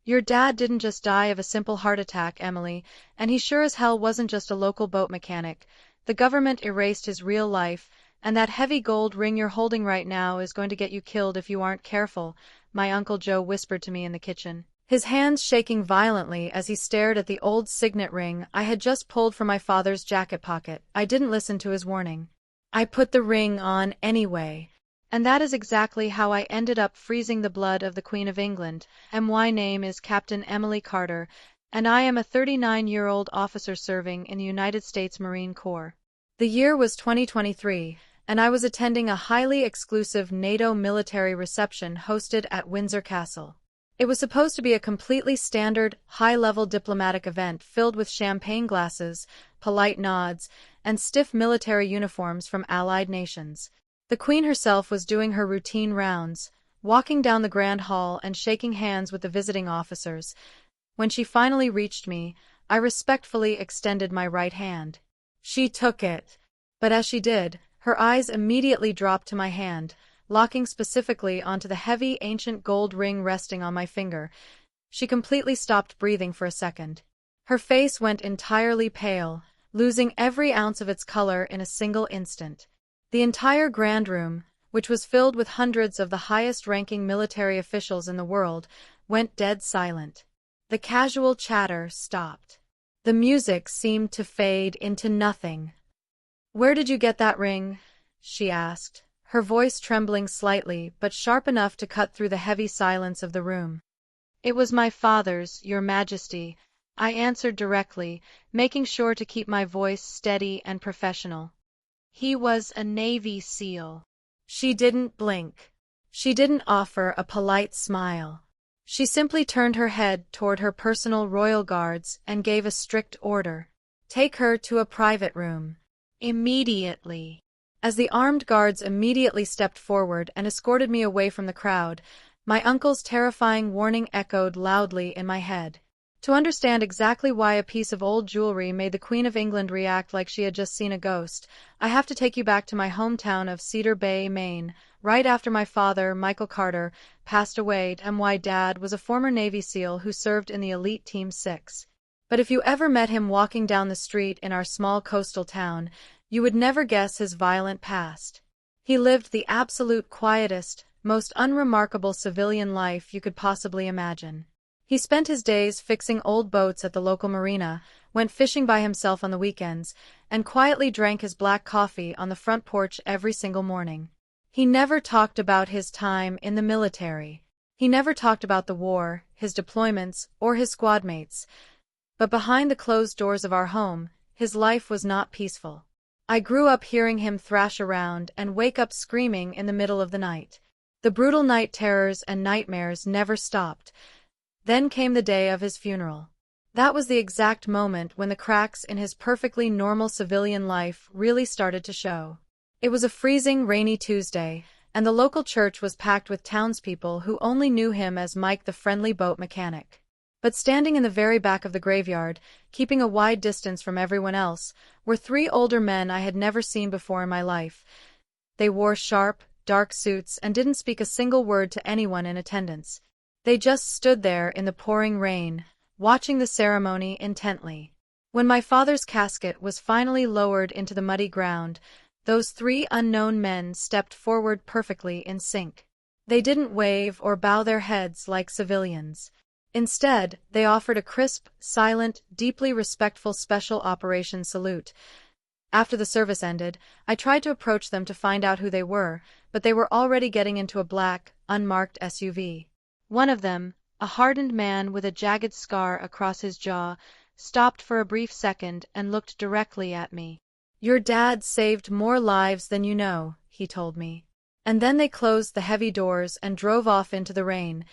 Your dad didn't just die of a simple heart attack, Emily, and he sure as hell wasn't just a local boat mechanic. The government erased his real life, and that heavy gold ring you're holding right now is going to get you killed if you aren't careful, my Uncle Joe whispered to me in the kitchen, his hands shaking violently as he stared at the old signet ring I had just pulled from my father's jacket pocket. I didn't listen to his warning. I put the ring on anyway. And that is exactly how I ended up freezing the blood of the Queen of England. My name is Captain Emily Carter, and I am a 39-year-old officer serving in the United States Marine Corps. The year was 2023, and I was attending a highly exclusive NATO military reception hosted at Windsor Castle. It was supposed to be a completely standard, high-level diplomatic event filled with champagne glasses, polite nods, and stiff military uniforms from allied nations. The Queen herself was doing her routine rounds, walking down the Grand Hall and shaking hands with the visiting officers. When she finally reached me, I respectfully extended my right hand. She took it, but as she did, her eyes immediately dropped to my hand, locking specifically onto the heavy ancient gold ring resting on my finger. She completely stopped breathing for a second. Her face went entirely pale, losing every ounce of its color in a single instant. The entire Grand Room, which was filled with hundreds of the highest-ranking military officials in the world, went dead silent. The casual chatter stopped. The music seemed to fade into nothing. "Where did you get that ring?" she asked, her voice trembling slightly but sharp enough to cut through the heavy silence of the room. "It was my father's, Your Majesty," I answered directly, making sure to keep my voice steady and professional. "He was a Navy SEAL." She didn't blink. She didn't offer a polite smile. She simply turned her head toward her personal royal guards and gave a strict order. "Take her to a private room. Immediately." As the armed guards immediately stepped forward and escorted me away from the crowd, my uncle's terrifying warning echoed loudly in my head. To understand exactly why a piece of old jewelry made the Queen of England react like she had just seen a ghost, I have to take you back to my hometown of Cedar Bay, Maine. Right after my father, Michael Carter, passed away, my dad was a former Navy SEAL who served in the elite Team 6. But if you ever met him walking down the street in our small coastal town, you would never guess his violent past. He lived the absolute quietest, most unremarkable civilian life you could possibly imagine. He spent his days fixing old boats at the local marina, went fishing by himself on the weekends, and quietly drank his black coffee on the front porch every single morning. He never talked about his time in the military. He never talked about the war, his deployments, or his squad mates. But behind the closed doors of our home, his life was not peaceful. I grew up hearing him thrash around and wake up screaming in the middle of the night. The brutal night terrors and nightmares never stopped. Then came the day of his funeral. That was the exact moment when the cracks in his perfectly normal civilian life really started to show. It was a freezing, rainy Tuesday, and the local church was packed with townspeople who only knew him as Mike the friendly boat mechanic. But standing in the very back of the graveyard, keeping a wide distance from everyone else, were three older men I had never seen before in my life. They wore sharp, dark suits and didn't speak a single word to anyone in attendance. They just stood there in the pouring rain, watching the ceremony intently. When my father's casket was finally lowered into the muddy ground, those three unknown men stepped forward perfectly in sync. They didn't wave or bow their heads like civilians. Instead, they offered a crisp, silent, deeply respectful special operations salute. After the service ended, I tried to approach them to find out who they were, but they were already getting into a black, unmarked SUV. One of them, a hardened man with a jagged scar across his jaw, stopped for a brief second and looked directly at me. "Your dad saved more lives than you know," he told me. And then they closed the heavy doors and drove off into the rain.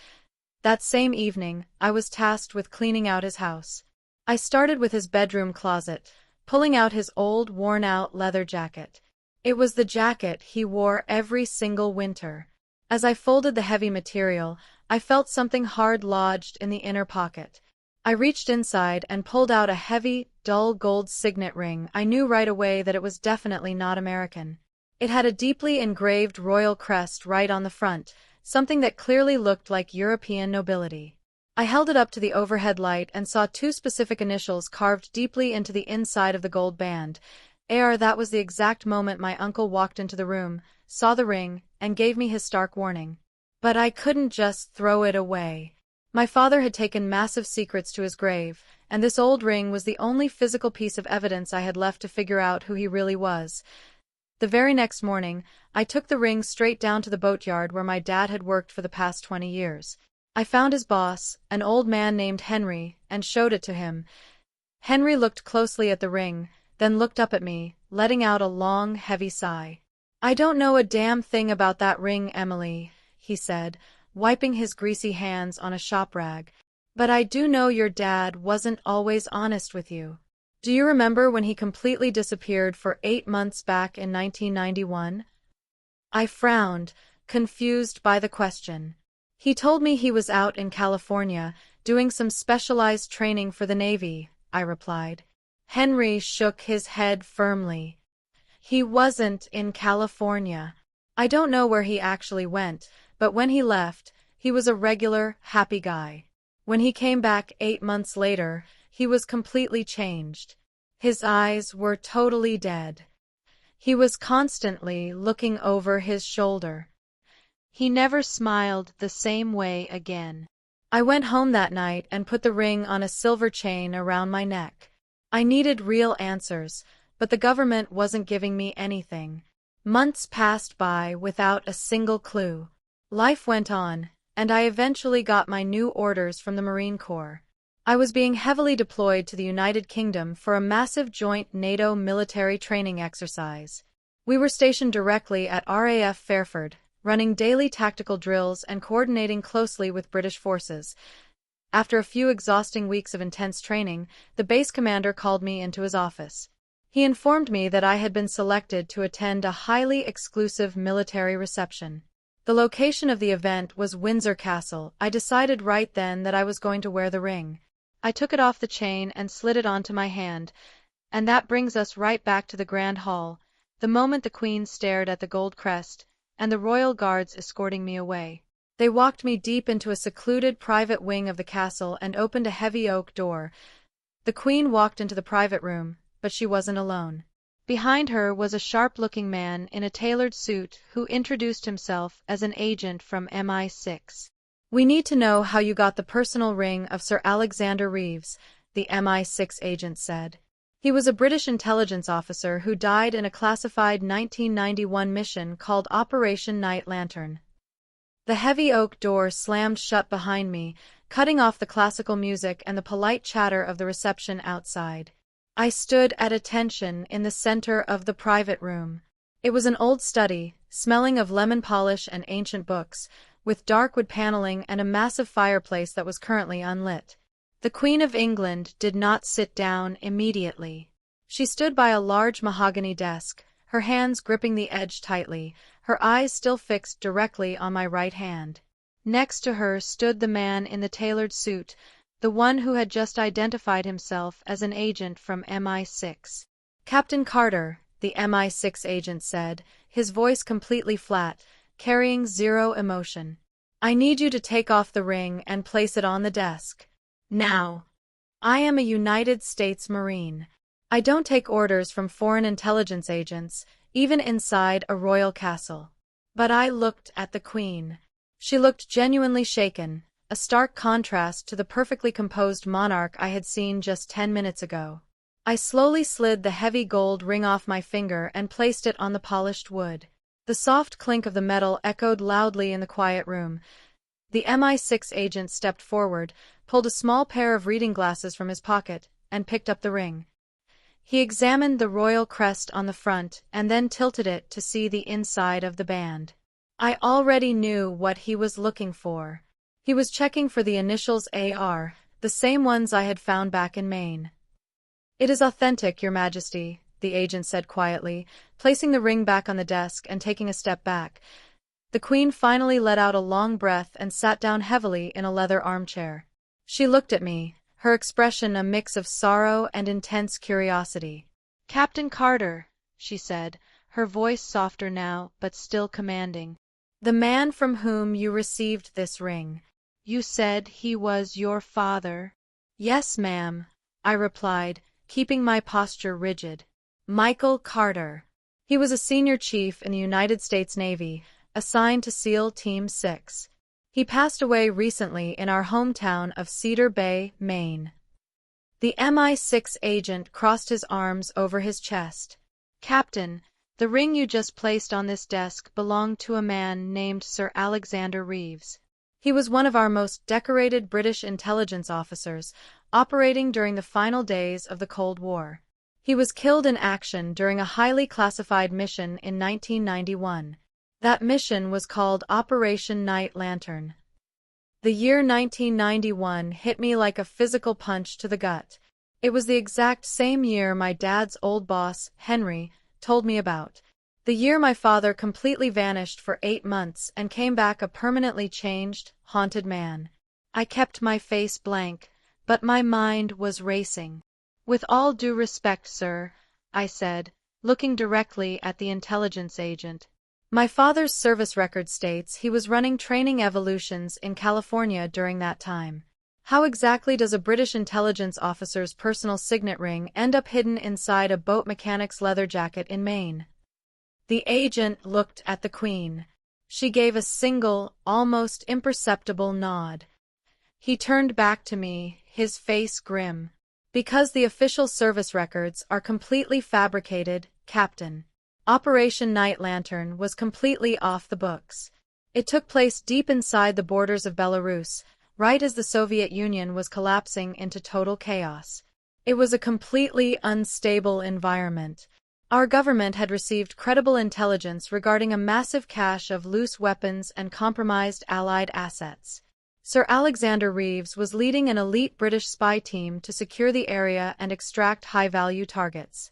That same evening, I was tasked with cleaning out his house. I started with his bedroom closet, pulling out his old, worn-out leather jacket. It was the jacket he wore every single winter. As I folded the heavy material, I felt something hard lodged in the inner pocket. I reached inside and pulled out a heavy, dull gold signet ring. I knew right away that it was definitely not American. It had a deeply engraved royal crest right on the front, something that clearly looked like European nobility. I held it up to the overhead light and saw two specific initials carved deeply into the inside of the gold band. That was the exact moment my uncle walked into the room, saw the ring, and gave me his stark warning. But I couldn't just throw it away. My father had taken massive secrets to his grave, and this old ring was the only physical piece of evidence I had left to figure out who he really was. The very next morning, I took the ring straight down to the boatyard where my dad had worked for the past 20 years. I found his boss, an old man named Henry, and showed it to him. Henry looked closely at the ring, then looked up at me, letting out a long, heavy sigh. "I don't know a damn thing about that ring, Emily," he said, wiping his greasy hands on a shop rag. "But I do know your dad wasn't always honest with you. Do you remember when he completely disappeared for 8 months back in 1991? I frowned, confused by the question. "He told me he was out in California, doing some specialized training for the Navy," I replied. Henry shook his head firmly. "He wasn't in California. I don't know where he actually went, but when he left, he was a regular, happy guy. When he came back 8 months later, he was completely changed. His eyes were totally dead. He was constantly looking over his shoulder. He never smiled the same way again." I went home that night and put the ring on a silver chain around my neck. I needed real answers, but the government wasn't giving me anything. Months passed by without a single clue. Life went on, and I eventually got my new orders from the Marine Corps. I was being heavily deployed to the United Kingdom for a massive joint NATO military training exercise. We were stationed directly at RAF Fairford, running daily tactical drills and coordinating closely with British forces. After a few exhausting weeks of intense training, the base commander called me into his office. He informed me that I had been selected to attend a highly exclusive military reception. The location of the event was Windsor Castle. I decided right then that I was going to wear the ring. I took it off the chain and slid it onto my hand. And that brings us right back to the Grand Hall, the moment the Queen stared at the gold crest, and the royal guards escorting me away. They walked me deep into a secluded private wing of the castle and opened a heavy oak door. The Queen walked into the private room, but she wasn't alone. Behind her was a sharp-looking man in a tailored suit who introduced himself as an agent from MI6. "We need to know how you got the personal ring of Sir Alexander Reeves," the MI6 agent said. He was a British intelligence officer who died in a classified 1991 mission called Operation Night Lantern. The heavy oak door slammed shut behind me, cutting off the classical music and the polite chatter of the reception outside. I stood at attention in the center of the private room. It was an old study, smelling of lemon polish and ancient books, with dark wood paneling and a massive fireplace that was currently unlit. The Queen of England did not sit down immediately. She stood by a large mahogany desk, her hands gripping the edge tightly, her eyes still fixed directly on my right hand. Next to her stood the man in the tailored suit, the one who had just identified himself as an agent from MI6. "Captain Carter," the MI6 agent said, his voice completely flat, carrying zero emotion. "I need you to take off the ring and place it on the desk. Now. I am a United States Marine. I don't take orders from foreign intelligence agents, even inside a royal castle." But I looked at the Queen. She looked genuinely shaken, a stark contrast to the perfectly composed monarch I had seen just 10 minutes ago. I slowly slid the heavy gold ring off my finger and placed it on the polished wood. The soft clink of the metal echoed loudly in the quiet room. The MI6 agent stepped forward, pulled a small pair of reading glasses from his pocket, and picked up the ring. He examined the royal crest on the front and then tilted it to see the inside of the band. I already knew what he was looking for. He was checking for the initials AR, the same ones I had found back in Maine. "It is authentic, Your Majesty," the agent said quietly, placing the ring back on the desk and taking a step back. The Queen finally let out a long breath and sat down heavily in a leather armchair. She looked at me, her expression a mix of sorrow and intense curiosity. "Captain Carter," she said, her voice softer now but still commanding. "The man from whom you received this ring. You said he was your father? Yes, ma'am, I replied, keeping my posture rigid. Michael Carter. He was a senior chief in the United States Navy, assigned to SEAL Team 6. He passed away recently in our hometown of Cedar Bay, Maine. The MI6 agent crossed his arms over his chest. Captain, the ring you just placed on this desk belonged to a man named Sir Alexander Reeves. He was one of our most decorated British intelligence officers, operating during the final days of the Cold War. He was killed in action during a highly classified mission in 1991. That mission was called Operation Night Lantern. The year 1991 hit me like a physical punch to the gut. It was the exact same year my dad's old boss, Henry, told me about. The year my father completely vanished for 8 months and came back a permanently changed, haunted man. I kept my face blank, but my mind was racing. With all due respect, sir, I said, looking directly at the intelligence agent. My father's service record states he was running training evolutions in California during that time. How exactly does a British intelligence officer's personal signet ring end up hidden inside a boat mechanic's leather jacket in Maine? The agent looked at the Queen. She gave a single, almost imperceptible nod. He turned back to me, his face grim. Because the official service records are completely fabricated, Captain. Operation Night Lantern was completely off the books. It took place deep inside the borders of Belarus, right as the Soviet Union was collapsing into total chaos. It was a completely unstable environment. Our government had received credible intelligence regarding a massive cache of loose weapons and compromised Allied assets. Sir Alexander Reeves was leading an elite British spy team to secure the area and extract high-value targets.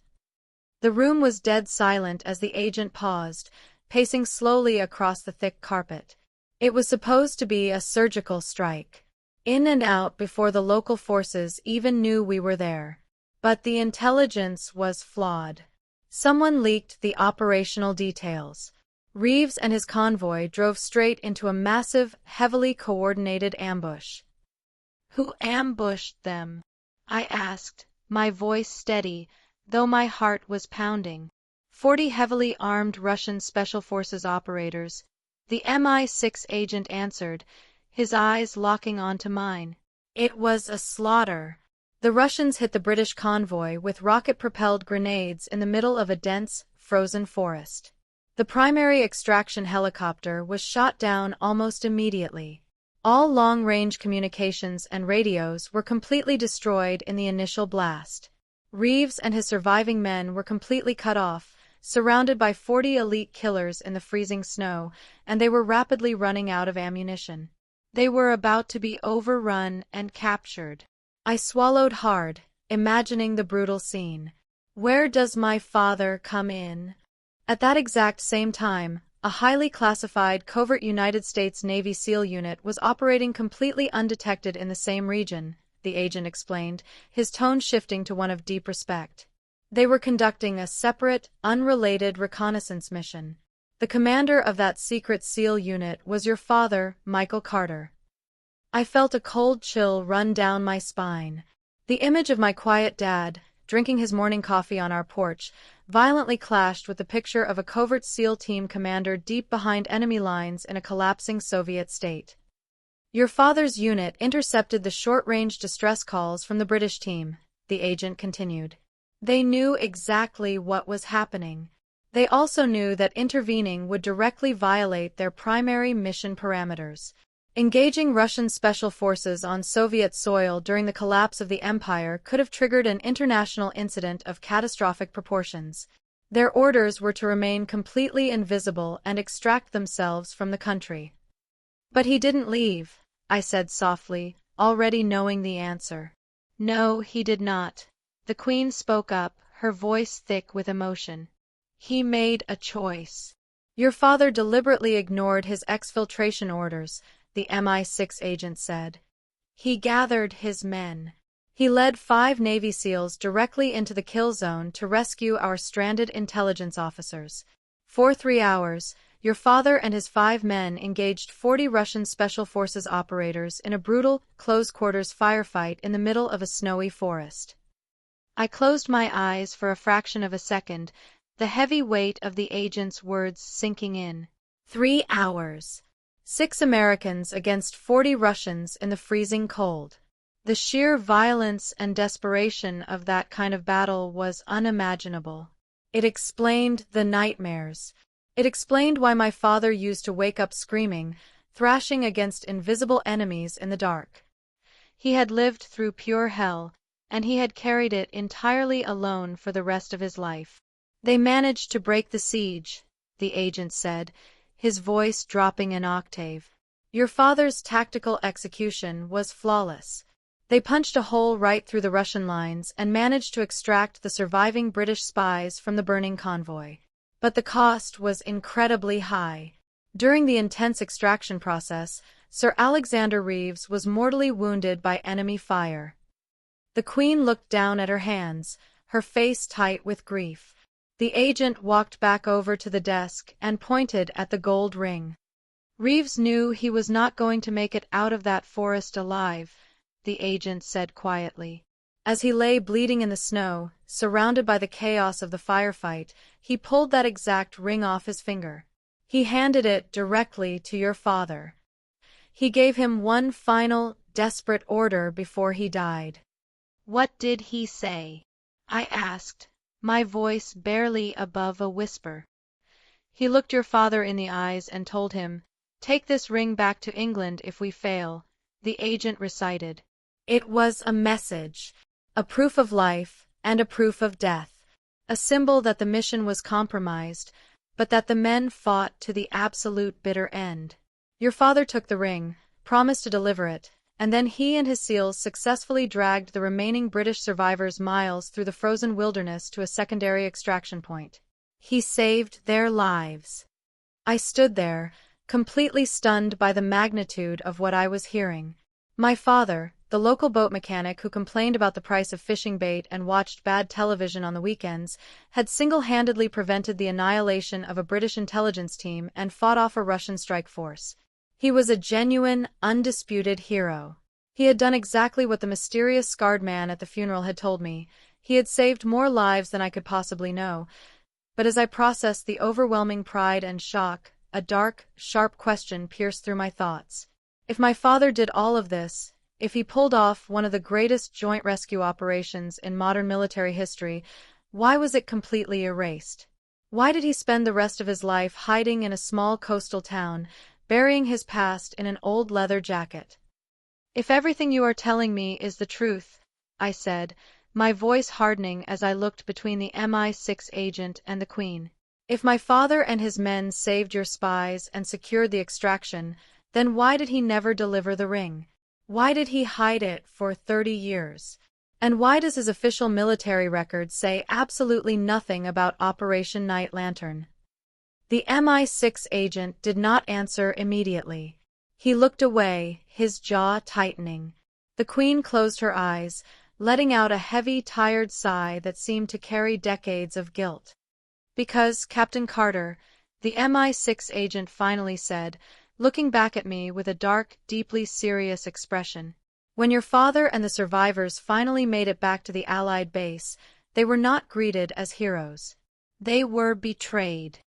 The room was dead silent as the agent paused, pacing slowly across the thick carpet. It was supposed to be a surgical strike. In and out before the local forces even knew we were there. But the intelligence was flawed. Someone leaked the operational details. Reeves and his convoy drove straight into a massive, heavily coordinated ambush. Who ambushed them? I asked, my voice steady, though my heart was pounding. 40 heavily armed Russian Special Forces operators. The MI6 agent answered, his eyes locking onto mine. It was a slaughter. The Russians hit the British convoy with rocket-propelled grenades in the middle of a dense, frozen forest. The primary extraction helicopter was shot down almost immediately. All long-range communications and radios were completely destroyed in the initial blast. Reeves and his surviving men were completely cut off, surrounded by 40 elite killers in the freezing snow, and they were rapidly running out of ammunition. They were about to be overrun and captured. I swallowed hard, imagining the brutal scene. Where does my father come in? At that exact same time, a highly classified covert United States Navy SEAL unit was operating completely undetected in the same region, the agent explained, his tone shifting to one of deep respect. They were conducting a separate, unrelated reconnaissance mission. The commander of that secret SEAL unit was your father, Michael Carter. I felt a cold chill run down my spine. The image of my quiet dad, drinking his morning coffee on our porch, violently clashed with the picture of a covert SEAL team commander deep behind enemy lines in a collapsing Soviet state. Your father's unit intercepted the short-range distress calls from the British team, the agent continued. They knew exactly what was happening. They also knew that intervening would directly violate their primary mission parameters. Engaging Russian special forces on Soviet soil during the collapse of the empire could have triggered an international incident of catastrophic proportions. Their orders were to remain completely invisible and extract themselves from the country. But he didn't leave, I said softly, already knowing the answer. No, he did not. The Queen spoke up, her voice thick with emotion. He made a choice. Your father deliberately ignored his exfiltration orders, the MI6 agent said. He gathered his men. He led 5 Navy SEALs directly into the kill zone to rescue our stranded intelligence officers. For 3 hours, Your father and his 5 men engaged 40 Russian Special Forces operators in a brutal, close-quarters firefight in the middle of a snowy forest. I closed my eyes for a fraction of a second, the heavy weight of the agent's words sinking in. 3 hours. 6 Americans against 40 Russians in the freezing cold. The sheer violence and desperation of that kind of battle was unimaginable. It explained the nightmares. It explained why my father used to wake up screaming, thrashing against invisible enemies in the dark. He had lived through pure hell, and he had carried it entirely alone for the rest of his life. They managed to break the siege, the agent said, his voice dropping an octave. Your father's tactical execution was flawless. They punched a hole right through the Russian lines and managed to extract the surviving British spies from the burning convoy. But the cost was incredibly high. During the intense extraction process, Sir Alexander Reeves was mortally wounded by enemy fire. The Queen looked down at her hands, her face tight with grief. The agent walked back over to the desk and pointed at the gold ring. Reeves knew he was not going to make it out of that forest alive, the agent said quietly. As he lay bleeding in the snow, surrounded by the chaos of the firefight, he pulled that exact ring off his finger. He handed it directly to your father. He gave him one final, desperate order before he died. What did he say? I asked, my voice barely above a whisper. He looked your father in the eyes and told him, "Take this ring back to England if we fail," the agent recited. It was a message, a proof of life and a proof of death, a symbol that the mission was compromised, but that the men fought to the absolute bitter end. Your father took the ring, promised to deliver it, and then he and his SEALs successfully dragged the remaining British survivors miles through the frozen wilderness to a secondary extraction point. He saved their lives. I stood there, completely stunned by the magnitude of what I was hearing. My father, the local boat mechanic who complained about the price of fishing bait and watched bad television on the weekends, had single-handedly prevented the annihilation of a British intelligence team and fought off a Russian strike force. He was a genuine, undisputed hero. He had done exactly what the mysterious scarred man at the funeral had told me. He had saved more lives than I could possibly know. But as I processed the overwhelming pride and shock, a dark, sharp question pierced through my thoughts. If my father did all of this, if he pulled off one of the greatest joint rescue operations in modern military history, why was it completely erased? Why did he spend the rest of his life hiding in a small coastal town, burying his past in an old leather jacket? If everything you are telling me is the truth, I said, my voice hardening as I looked between the MI6 agent and the Queen. If my father and his men saved your spies and secured the extraction, then why did he never deliver the ring? Why did he hide it for 30 years? And why does his official military record say absolutely nothing about Operation Night Lantern? The MI6 agent did not answer immediately. He looked away, his jaw tightening. The Queen closed her eyes, letting out a heavy, tired sigh that seemed to carry decades of guilt. Because, Captain Carter, the MI6 agent finally said, looking back at me with a dark, deeply serious expression, when your father and the survivors finally made it back to the Allied base, they were not greeted as heroes. They were betrayed.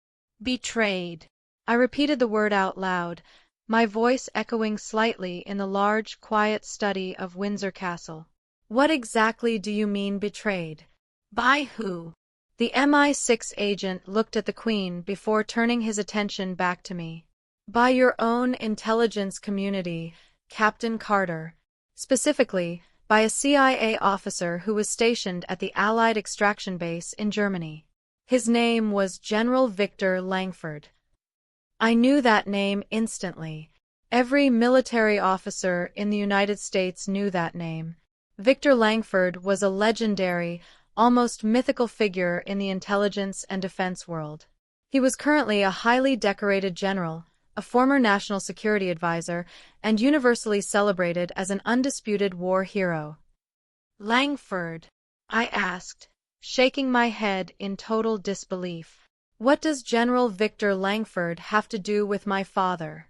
Betrayed. I repeated the word out loud, my voice echoing slightly in the large, quiet study of Windsor Castle. What exactly do you mean betrayed? By who? The MI6 agent looked at the Queen before turning his attention back to me. By your own intelligence community, Captain Carter. Specifically, by a CIA officer who was stationed at the Allied extraction base in Germany. His name was General Victor Langford. I knew that name instantly. Every military officer in the United States knew that name. Victor Langford was a legendary, almost mythical figure in the intelligence and defense world. He was currently a highly decorated general, a former national security advisor, and universally celebrated as an undisputed war hero. Langford? I asked, shaking my head in total disbelief. What does General Victor Langford have to do with my father?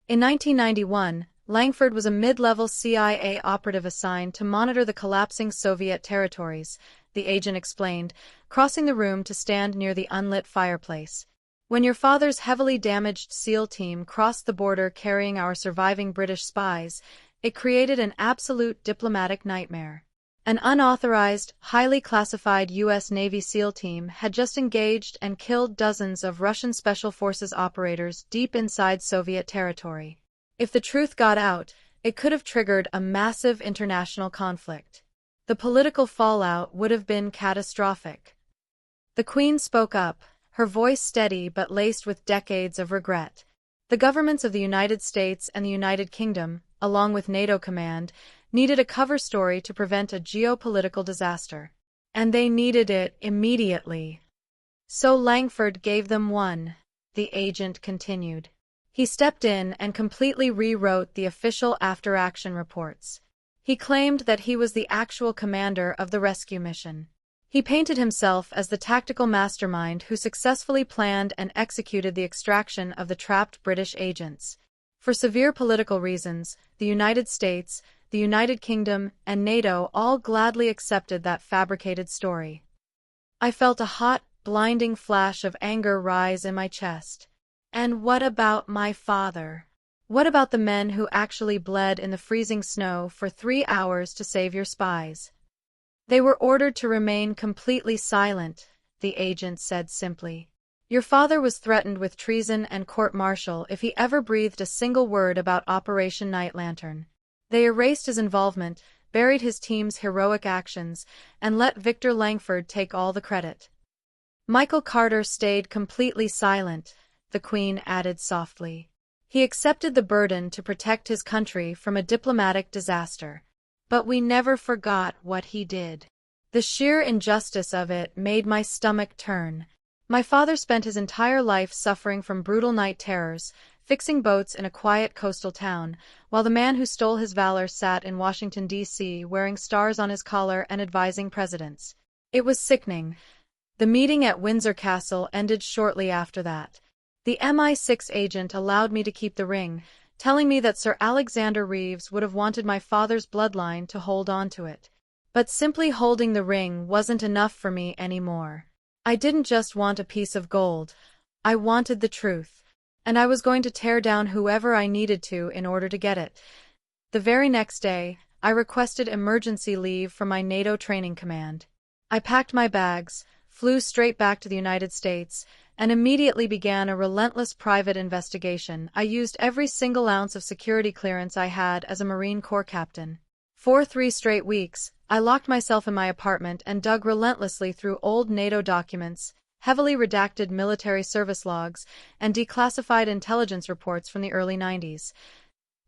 In 1991, Langford was a mid-level CIA operative assigned to monitor the collapsing Soviet territories, the agent explained, crossing the room to stand near the unlit fireplace. When your father's heavily damaged SEAL team crossed the border carrying our surviving British spies, it created an absolute diplomatic nightmare. An unauthorized, highly classified U.S. Navy SEAL team had just engaged and killed dozens of Russian Special Forces operators deep inside Soviet territory. If the truth got out, it could have triggered a massive international conflict. The political fallout would have been catastrophic. The Queen spoke up, her voice steady but laced with decades of regret. The governments of the United States and the United Kingdom, along with NATO command, needed a cover story to prevent a geopolitical disaster. And they needed it immediately. So Langford gave them one, the agent continued. He stepped in and completely rewrote the official after-action reports. He claimed that he was the actual commander of the rescue mission. He painted himself as the tactical mastermind who successfully planned and executed the extraction of the trapped British agents. For severe political reasons, the United States, the United Kingdom, and NATO all gladly accepted that fabricated story. I felt a hot, blinding flash of anger rise in my chest. And what about my father? What about the men who actually bled in the freezing snow for 3 hours to save your spies? They were ordered to remain completely silent, the agent said simply. Your father was threatened with treason and court-martial if he ever breathed a single word about Operation Night Lantern. They erased his involvement, buried his team's heroic actions, and let Victor Langford take all the credit. Michael Carter stayed completely silent, the Queen added softly. He accepted the burden to protect his country from a diplomatic disaster. But we never forgot what he did. The sheer injustice of it made my stomach turn. My father spent his entire life suffering from brutal night terrors, fixing boats in a quiet coastal town, while the man who stole his valor sat in Washington, D.C., wearing stars on his collar and advising presidents. It was sickening. The meeting at Windsor Castle ended shortly after that. The MI6 agent allowed me to keep the ring, telling me that Sir Alexander Reeves would have wanted my father's bloodline to hold on to it. But simply holding the ring wasn't enough for me anymore. I didn't just want a piece of gold. I wanted the truth. And I was going to tear down whoever I needed to in order to get it. The very next day, I requested emergency leave from my NATO training command. I packed my bags, flew straight back to the United States, and immediately began a relentless private investigation. I used every single ounce of security clearance I had as a Marine Corps captain. For 3 straight weeks, I locked myself in my apartment and dug relentlessly through old NATO documents, heavily redacted military service logs, and declassified intelligence reports from the early 90s.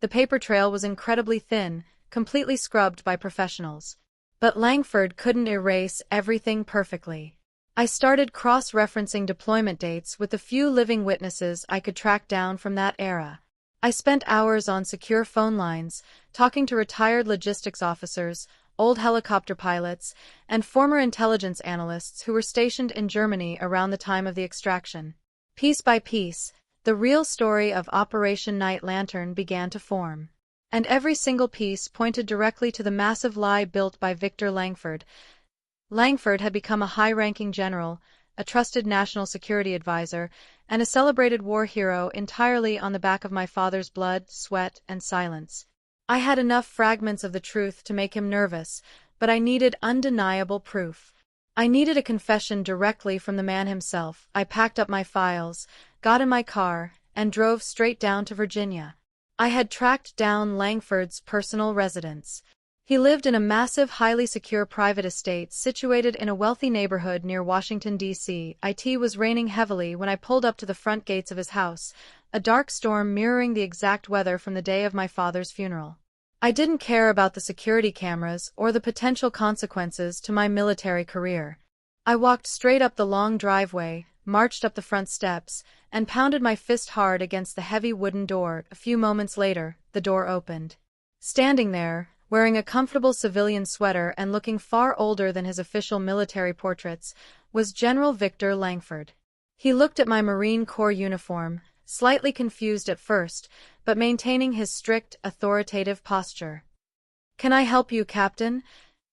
The paper trail was incredibly thin, completely scrubbed by professionals. But Langford couldn't erase everything perfectly. I started cross-referencing deployment dates with the few living witnesses I could track down from that era. I spent hours on secure phone lines, talking to retired logistics officers, old helicopter pilots, and former intelligence analysts who were stationed in Germany around the time of the extraction. Piece by piece, the real story of Operation Night Lantern began to form. And every single piece pointed directly to the massive lie built by Victor Langford. Langford had become a high-ranking general, a trusted national security advisor, and a celebrated war hero entirely on the back of my father's blood, sweat, and silence. I had enough fragments of the truth to make him nervous, but I needed undeniable proof. I needed a confession directly from the man himself. I packed up my files, got in my car, and drove straight down to Virginia. I had tracked down Langford's personal residence. He lived in a massive, highly secure private estate situated in a wealthy neighborhood near Washington, D.C. It was raining heavily when I pulled up to the front gates of his house, a dark storm mirroring the exact weather from the day of my father's funeral. I didn't care about the security cameras or the potential consequences to my military career. I walked straight up the long driveway, marched up the front steps, and pounded my fist hard against the heavy wooden door. A few moments later, the door opened. Standing there, wearing a comfortable civilian sweater and looking far older than his official military portraits, was General Victor Langford. He looked at my Marine Corps uniform, slightly confused at first, but maintaining his strict, authoritative posture. "Can I help you, Captain?"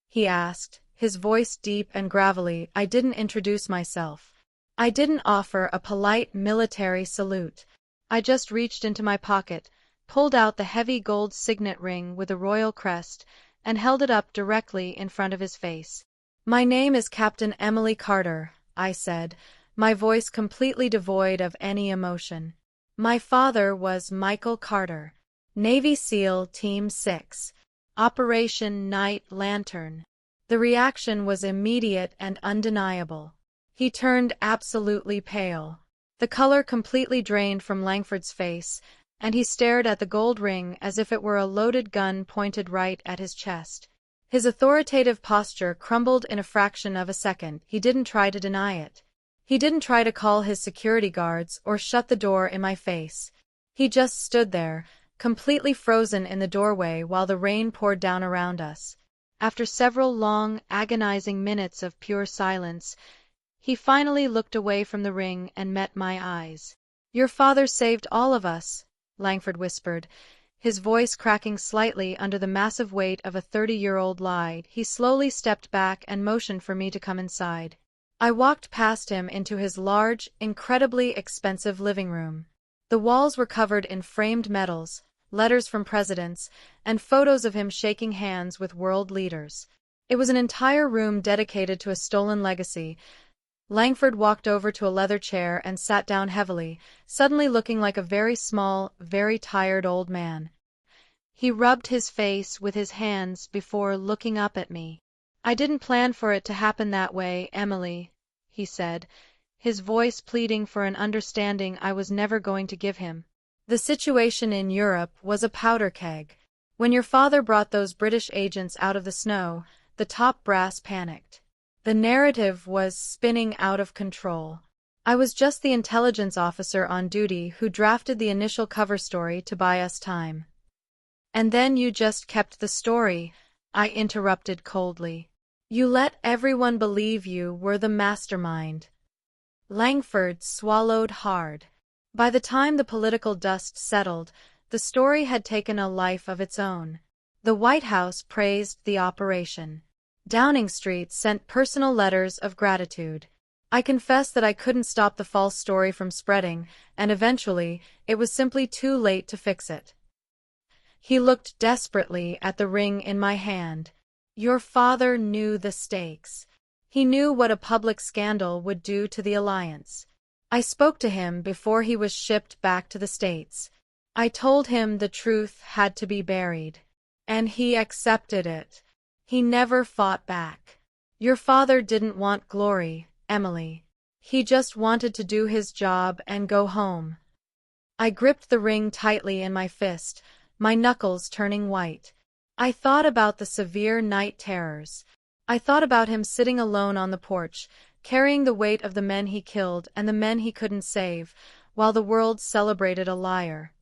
he asked, his voice deep and gravelly. I didn't introduce myself. I didn't offer a polite military salute. I just reached into my pocket, pulled out the heavy gold signet ring with a royal crest, and held it up directly in front of his face. "My name is Captain Emily Carter," I said, my voice completely devoid of any emotion. "My father was Michael Carter, Navy SEAL Team 6, Operation Night Lantern." The reaction was immediate and undeniable. He turned absolutely pale. The color completely drained from Langford's face, and he stared at the gold ring as if it were a loaded gun pointed right at his chest. His authoritative posture crumbled in a fraction of a second. He didn't try to deny it. He didn't try to call his security guards or shut the door in my face. He just stood there, completely frozen in the doorway while the rain poured down around us. After several long, agonizing minutes of pure silence, he finally looked away from the ring and met my eyes. "Your father saved all of us," Langford whispered, his voice cracking slightly under the massive weight of a 30-year-old lie. He slowly stepped back and motioned for me to come inside. I walked past him into his large, incredibly expensive living room. The walls were covered in framed medals, letters from presidents, and photos of him shaking hands with world leaders. It was an entire room dedicated to a stolen legacy. Langford walked over to a leather chair and sat down heavily, suddenly looking like a very small, very tired old man. He rubbed his face with his hands before looking up at me. "I didn't plan for it to happen that way, Emily," he said, his voice pleading for an understanding I was never going to give him. "The situation in Europe was a powder keg. When your father brought those British agents out of the snow, the top brass panicked. The narrative was spinning out of control. I was just the intelligence officer on duty who drafted the initial cover story to buy us time." "And then you just kept the story," I interrupted coldly. "You let everyone believe you were the mastermind." Langford swallowed hard. By the time the political dust settled, the story had taken a life of its own. The White House praised the operation. Downing Street sent personal letters of gratitude. I confess that I couldn't stop the false story from spreading, and eventually, it was simply too late to fix it. He looked desperately at the ring in my hand. "Your father knew the stakes. He knew what a public scandal would do to the alliance. I spoke to him before he was shipped back to the States. I told him the truth had to be buried. And he accepted it. He never fought back. Your father didn't want glory, Emily. He just wanted to do his job and go home." I gripped the ring tightly in my fist, my knuckles turning white. I thought about the severe night terrors. I thought about him sitting alone on the porch, carrying the weight of the men he killed and the men he couldn't save, while the world celebrated a liar.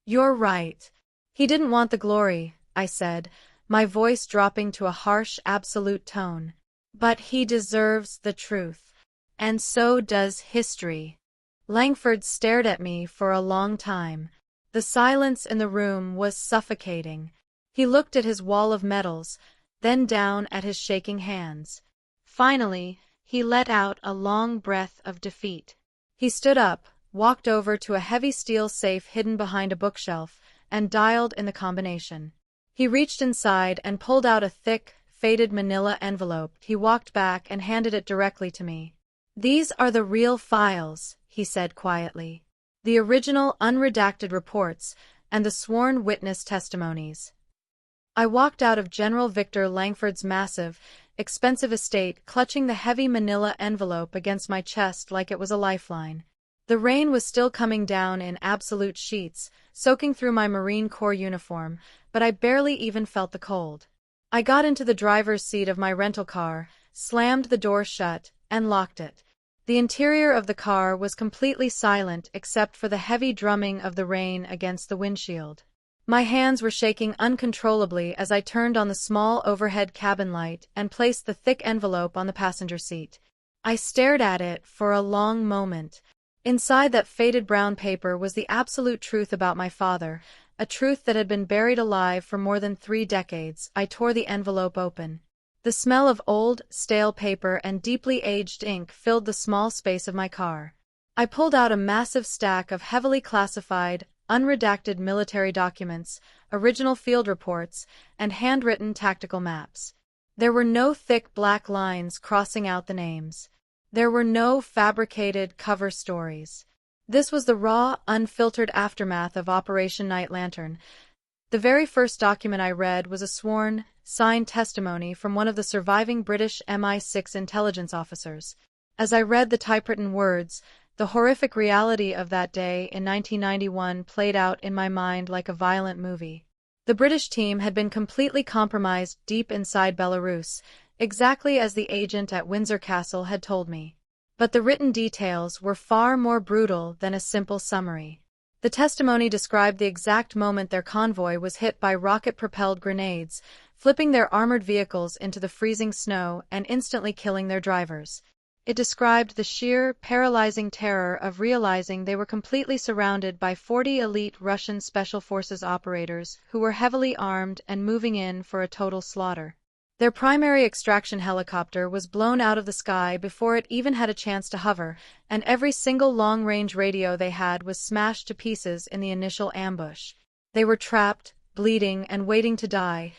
"You're right. He didn't want the glory," I said, my voice dropping to a harsh, absolute tone. "But he deserves the truth. And so does history." Langford stared at me for a long time. The silence in the room was suffocating. He looked at his wall of medals, then down at his shaking hands. Finally, he let out a long breath of defeat. He stood up, walked over to a heavy steel safe hidden behind a bookshelf, and dialed in the combination. He reached inside and pulled out a thick, faded manila envelope. He walked back and handed it directly to me. "These are the real files," he said quietly. "The original unredacted reports and the sworn witness testimonies." I walked out of General Victor Langford's massive, expensive estate, clutching the heavy manila envelope against my chest like it was a lifeline. The rain was still coming down in absolute sheets, soaking through my Marine Corps uniform, but I barely even felt the cold. I got into the driver's seat of my rental car, slammed the door shut, and locked it. The interior of the car was completely silent except for the heavy drumming of the rain against the windshield. My hands were shaking uncontrollably as I turned on the small overhead cabin light and placed the thick envelope on the passenger seat. I stared at it for a long moment, Inside that faded brown paper was the absolute truth about my father, a truth that had been buried alive for more than 3 decades. I tore the envelope open. The smell of old, stale paper and deeply aged ink filled the small space of my car. I pulled out a massive stack of heavily classified, unredacted military documents, original field reports, and handwritten tactical maps. There were no thick black lines crossing out the names. There were no fabricated cover stories. This was the raw, unfiltered aftermath of Operation Night Lantern. The very first document I read was a sworn, signed testimony from one of the surviving British MI6 intelligence officers. As I read the typewritten words, the horrific reality of that day in 1991 played out in my mind like a violent movie. The British team had been completely compromised deep inside Belarus, exactly as the agent at Windsor Castle had told me. But the written details were far more brutal than a simple summary. The testimony described the exact moment their convoy was hit by rocket-propelled grenades, flipping their armored vehicles into the freezing snow and instantly killing their drivers. It described the sheer, paralyzing terror of realizing they were completely surrounded by 40 elite Russian Special Forces operators who were heavily armed and moving in for a total slaughter. Their primary extraction helicopter was blown out of the sky before it even had a chance to hover, and every single long-range radio they had was smashed to pieces in the initial ambush. They were trapped, bleeding, and waiting to die.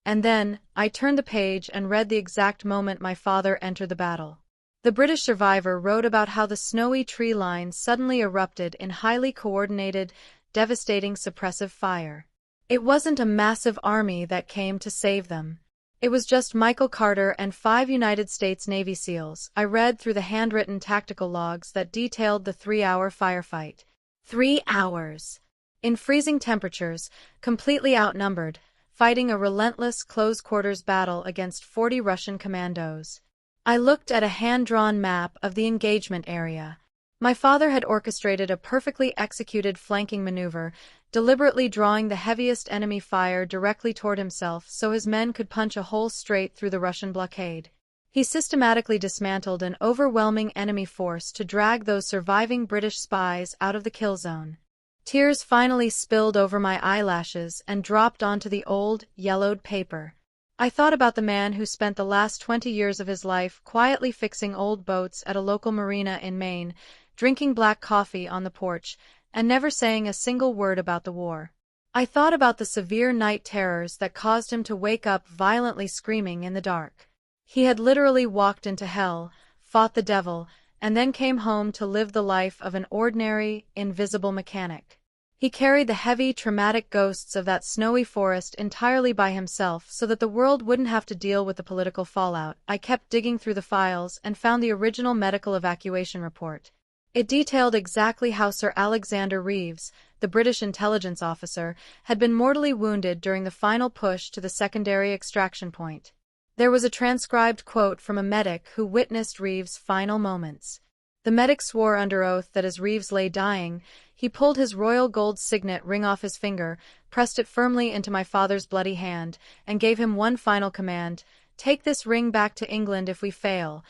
And then, I turned the page and read the exact moment my father entered the battle. The British survivor wrote about how the snowy tree line suddenly erupted in highly coordinated, devastating suppressive fire. It wasn't a massive army that came to save them. It was just Michael Carter and 5 United States Navy SEALs. I read through the handwritten tactical logs that detailed the 3-hour firefight. 3 hours! In freezing temperatures, completely outnumbered, fighting a relentless close-quarters battle against 40 Russian commandos. I looked at a hand-drawn map of the engagement area. My father had orchestrated a perfectly executed flanking maneuver, deliberately drawing the heaviest enemy fire directly toward himself so his men could punch a hole straight through the Russian blockade. He systematically dismantled an overwhelming enemy force to drag those surviving British spies out of the kill zone. Tears finally spilled over my eyelashes and dropped onto the old, yellowed paper. I thought about the man who spent the last 20 years of his life quietly fixing old boats at a local marina in Maine, drinking black coffee on the porch, and never saying a single word about the war. I thought about the severe night terrors that caused him to wake up violently screaming in the dark. He had literally walked into hell, fought the devil, and then came home to live the life of an ordinary, invisible mechanic. He carried the heavy, traumatic ghosts of that snowy forest entirely by himself so that the world wouldn't have to deal with the political fallout. I kept digging through the files and found the original medical evacuation report. It detailed exactly how Sir Alexander Reeves, the British intelligence officer, had been mortally wounded during the final push to the secondary extraction point. There was a transcribed quote from a medic who witnessed Reeves' final moments. The medic swore under oath that as Reeves lay dying, he pulled his royal gold signet ring off his finger, pressed it firmly into my father's bloody hand, and gave him one final command: "Take this ring back to England if we fail."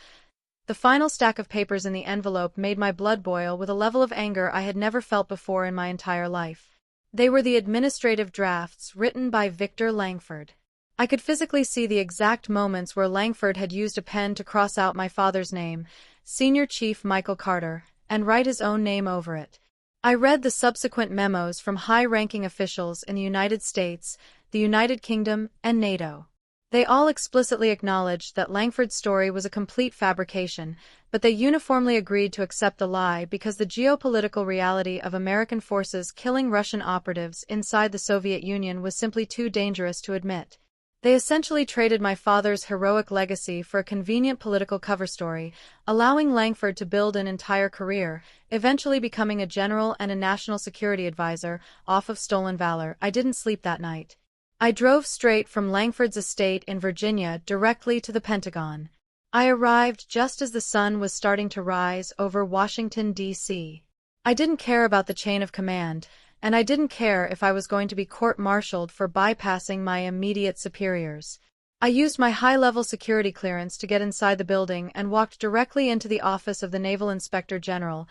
The final stack of papers in the envelope made my blood boil with a level of anger I had never felt before in my entire life. They were the administrative drafts written by Victor Langford. I could physically see the exact moments where Langford had used a pen to cross out my father's name, Senior Chief Michael Carter, and write his own name over it. I read the subsequent memos from high-ranking officials in the United States, the United Kingdom, and NATO. They all explicitly acknowledged that Langford's story was a complete fabrication, but they uniformly agreed to accept the lie because the geopolitical reality of American forces killing Russian operatives inside the Soviet Union was simply too dangerous to admit. They essentially traded my father's heroic legacy for a convenient political cover story, allowing Langford to build an entire career, eventually becoming a general and a national security advisor, off of stolen valor. I didn't sleep that night. I drove straight from Langford's estate in Virginia directly to the Pentagon. I arrived just as the sun was starting to rise over Washington, D.C. I didn't care about the chain of command, and I didn't care if I was going to be court-martialed for bypassing my immediate superiors. I used my high-level security clearance to get inside the building and walked directly into the office of the Naval Inspector General.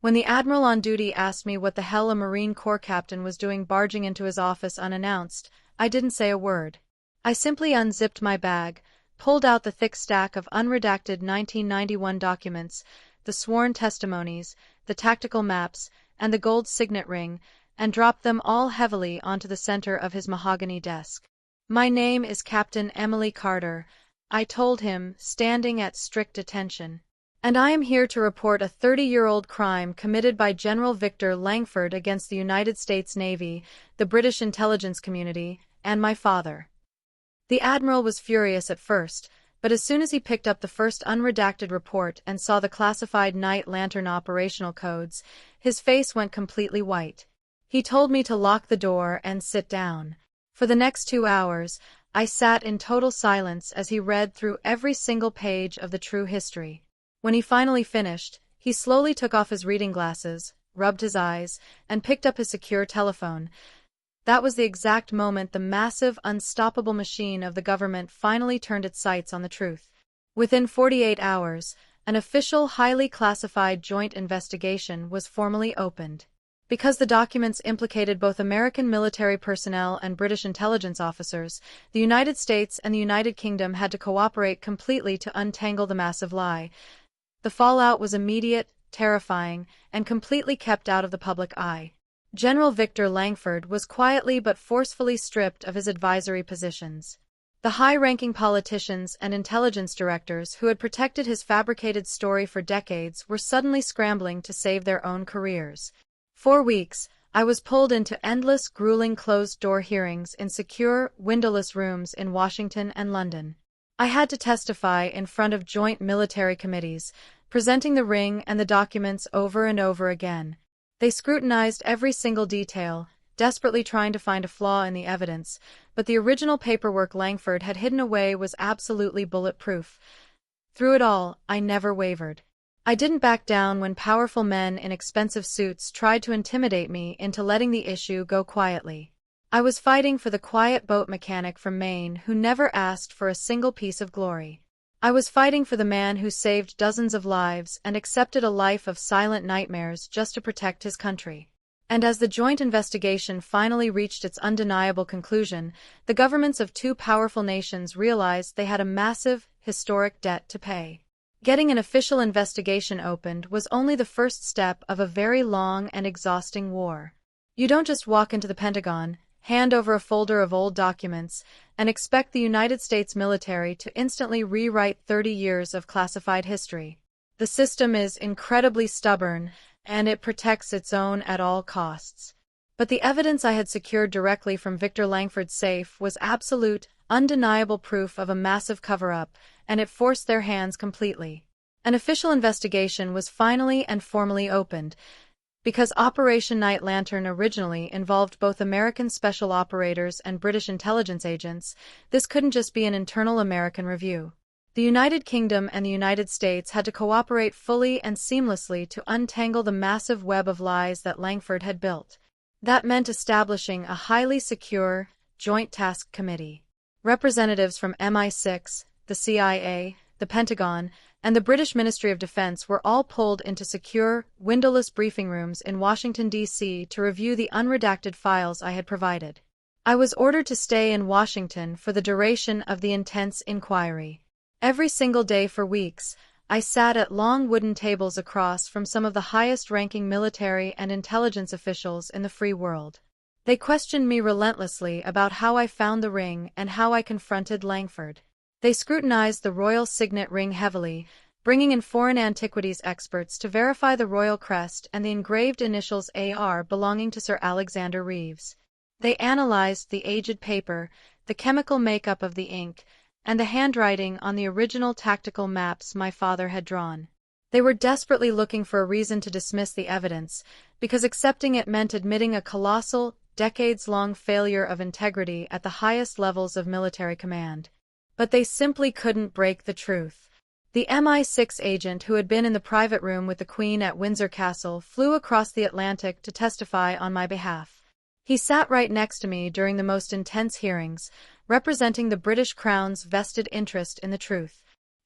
When the admiral on duty asked me what the hell a Marine Corps captain was doing barging into his office unannounced, I didn't say a word. I simply unzipped my bag, pulled out the thick stack of unredacted 1991 documents, the sworn testimonies, the tactical maps, and the gold signet ring, and dropped them all heavily onto the center of his mahogany desk. "My name is Captain Emily Carter," I told him, standing at strict attention. "And I am here to report a 30-year-old crime committed by General Victor Langford against the United States Navy, the British intelligence community, and my father." The admiral was furious at first, but as soon as he picked up the first unredacted report and saw the classified night lantern operational codes, his face went completely white. He told me to lock the door and sit down. For the next 2 hours, I sat in total silence as he read through every single page of the true history. When he finally finished, he slowly took off his reading glasses, rubbed his eyes, and picked up his secure telephone. That was the exact moment the massive, unstoppable machine of the government finally turned its sights on the truth. Within 48 hours, an official, highly classified joint investigation was formally opened. Because the documents implicated both American military personnel and British intelligence officers, the United States and the United Kingdom had to cooperate completely to untangle the massive lie. The fallout was immediate, terrifying, and completely kept out of the public eye. General Victor Langford was quietly but forcefully stripped of his advisory positions. The high-ranking politicians and intelligence directors who had protected his fabricated story for decades were suddenly scrambling to save their own careers. 4 weeks, I was pulled into endless, grueling closed-door hearings in secure, windowless rooms in Washington and London. I had to testify in front of joint military committees, presenting the ring and the documents over and over again. They scrutinized every single detail, desperately trying to find a flaw in the evidence, but the original paperwork Langford had hidden away was absolutely bulletproof. Through it all, I never wavered. I didn't back down when powerful men in expensive suits tried to intimidate me into letting the issue go quietly. I was fighting for the quiet boat mechanic from Maine who never asked for a single piece of glory. I was fighting for the man who saved dozens of lives and accepted a life of silent nightmares just to protect his country. And as the joint investigation finally reached its undeniable conclusion, the governments of 2 powerful nations realized they had a massive, historic debt to pay. Getting an official investigation opened was only the first step of a very long and exhausting war. You don't just walk into the Pentagon, hand over a folder of old documents, and expect the United States military to instantly rewrite 30 years of classified history. The system is incredibly stubborn, and it protects its own at all costs. But the evidence I had secured directly from Victor Langford's safe was absolute, undeniable proof of a massive cover-up, and it forced their hands completely. An official investigation was finally and formally opened. Because Operation Night Lantern originally involved both American special operators and British intelligence agents, this couldn't just be an internal American review. The United Kingdom and the United States had to cooperate fully and seamlessly to untangle the massive web of lies that Langford had built. That meant establishing a highly secure, Joint Task Committee. Representatives from MI6, the CIA, the Pentagon, and the British Ministry of Defense were all pulled into secure, windowless briefing rooms in Washington, D.C. to review the unredacted files I had provided. I was ordered to stay in Washington for the duration of the intense inquiry. Every single day for weeks, I sat at long wooden tables across from some of the highest-ranking military and intelligence officials in the free world. They questioned me relentlessly about how I found the ring and how I confronted Langford. They scrutinized the royal signet ring heavily, bringing in foreign antiquities experts to verify the royal crest and the engraved initials AR belonging to Sir Alexander Reeves. They analyzed the aged paper, the chemical makeup of the ink, and the handwriting on the original tactical maps my father had drawn. They were desperately looking for a reason to dismiss the evidence, because accepting it meant admitting a colossal, decades-long failure of integrity at the highest levels of military command. But they simply couldn't break the truth. The MI6 agent who had been in the private room with the Queen at Windsor Castle flew across the Atlantic to testify on my behalf. He sat right next to me during the most intense hearings, representing the British Crown's vested interest in the truth.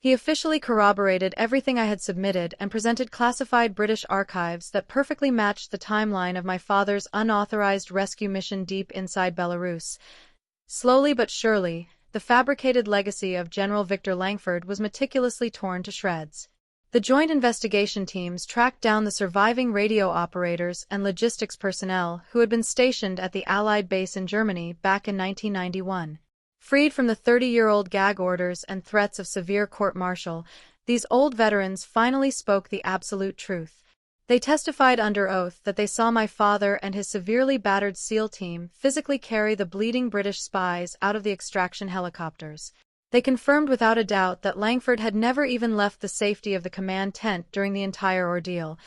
He officially corroborated everything I had submitted and presented classified British archives that perfectly matched the timeline of my father's unauthorized rescue mission deep inside Belarus. Slowly but surely, the fabricated legacy of General Victor Langford was meticulously torn to shreds. The joint investigation teams tracked down the surviving radio operators and logistics personnel who had been stationed at the Allied base in Germany back in 1991. Freed from the 30-year-old gag orders and threats of severe court-martial, these old veterans finally spoke the absolute truth. They testified under oath that they saw my father and his severely battered SEAL team physically carry the bleeding British spies out of the extraction helicopters. They confirmed without a doubt that Langford had never even left the safety of the command tent during the entire ordeal.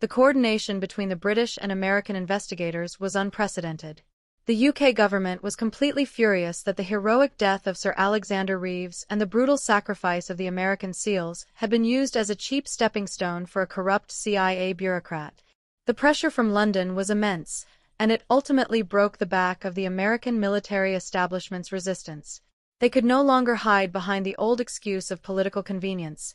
The coordination between the British and American investigators was unprecedented. The UK government was completely furious that the heroic death of Sir Alexander Reeves and the brutal sacrifice of the American SEALs had been used as a cheap stepping stone for a corrupt CIA bureaucrat. The pressure from London was immense, and it ultimately broke the back of the American military establishment's resistance. They could no longer hide behind the old excuse of political convenience.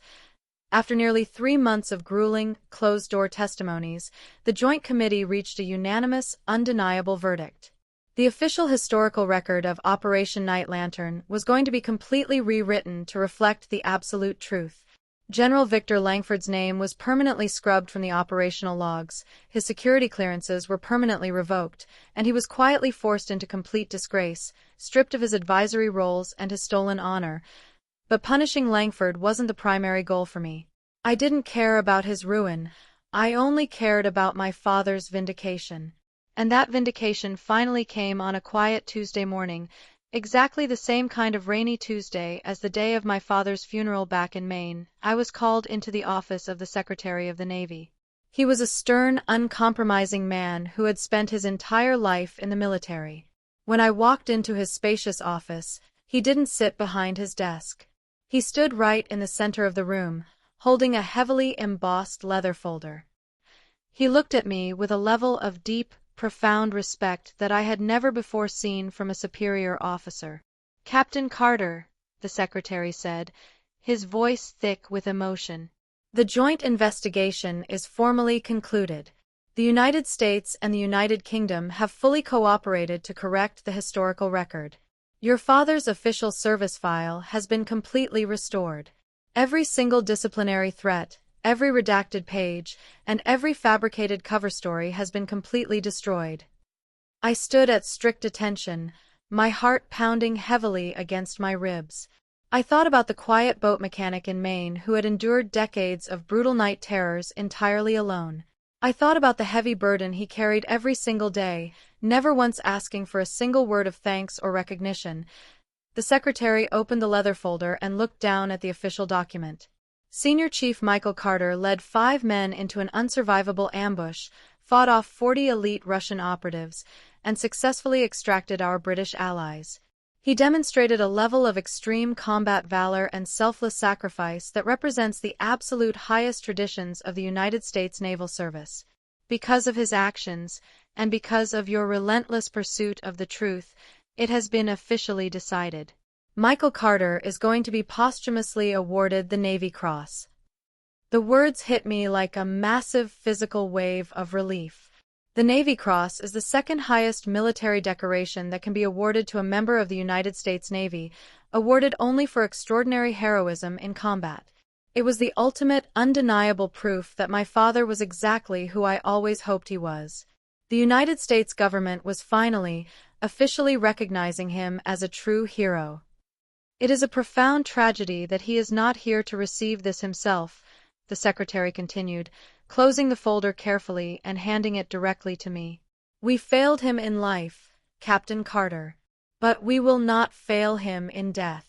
After nearly 3 months of grueling, closed-door testimonies, the Joint Committee reached a unanimous, undeniable verdict. The official historical record of Operation Night Lantern was going to be completely rewritten to reflect the absolute truth. General Victor Langford's name was permanently scrubbed from the operational logs, his security clearances were permanently revoked, and he was quietly forced into complete disgrace, stripped of his advisory roles and his stolen honor. But punishing Langford wasn't the primary goal for me. I didn't care about his ruin, I only cared about my father's vindication. And that vindication finally came on a quiet Tuesday morning, exactly the same kind of rainy Tuesday as the day of my father's funeral back in Maine. I was called into the office of the Secretary of the Navy. He was a stern, uncompromising man who had spent his entire life in the military. When I walked into his spacious office, he didn't sit behind his desk. He stood right in the center of the room, holding a heavily embossed leather folder. He looked at me with a level of deep, profound respect that I had never before seen from a superior officer. "Captain Carter," the secretary said, his voice thick with emotion. "The joint investigation is formally concluded. The United States and the United Kingdom have fully cooperated to correct the historical record. Your father's official service file has been completely restored. Every single disciplinary threat, every redacted page, and every fabricated cover story has been completely destroyed." I stood at strict attention, my heart pounding heavily against my ribs. I thought about the quiet boat mechanic in Maine who had endured decades of brutal night terrors entirely alone. I thought about the heavy burden he carried every single day, never once asking for a single word of thanks or recognition. The secretary opened the leather folder and looked down at the official document. Senior Chief Michael Carter led 5 men into an unsurvivable ambush, fought off 40 elite Russian operatives, and successfully extracted our British allies. He demonstrated a level of extreme combat valor and selfless sacrifice that represents the absolute highest traditions of the United States Naval Service. Because of his actions, and because of your relentless pursuit of the truth, it has been officially decided. Michael Carter is going to be posthumously awarded the Navy Cross. The words hit me like a massive physical wave of relief. The Navy Cross is the second highest military decoration that can be awarded to a member of the United States Navy, awarded only for extraordinary heroism in combat. It was the ultimate, undeniable proof that my father was exactly who I always hoped he was. The United States government was finally, officially recognizing him as a true hero. "It is a profound tragedy that he is not here to receive this himself," the secretary continued, closing the folder carefully and handing it directly to me. "We failed him in life, Captain Carter. But we will not fail him in death.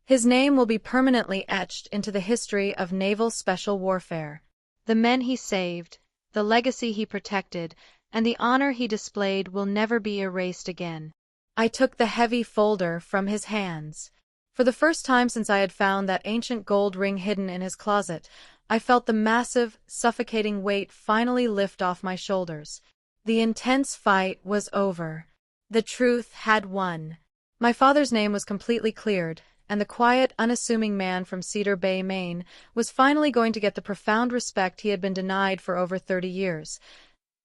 His name will be permanently etched into the history of naval special warfare. The men he saved, the legacy he protected, and the honor he displayed will never be erased again." I took the heavy folder from his hands. For the first time since I had found that ancient gold ring hidden in his closet, I felt the massive, suffocating weight finally lift off my shoulders. The intense fight was over. The truth had won. My father's name was completely cleared, and the quiet, unassuming man from Cedar Bay, Maine, was finally going to get the profound respect he had been denied for over 30 years.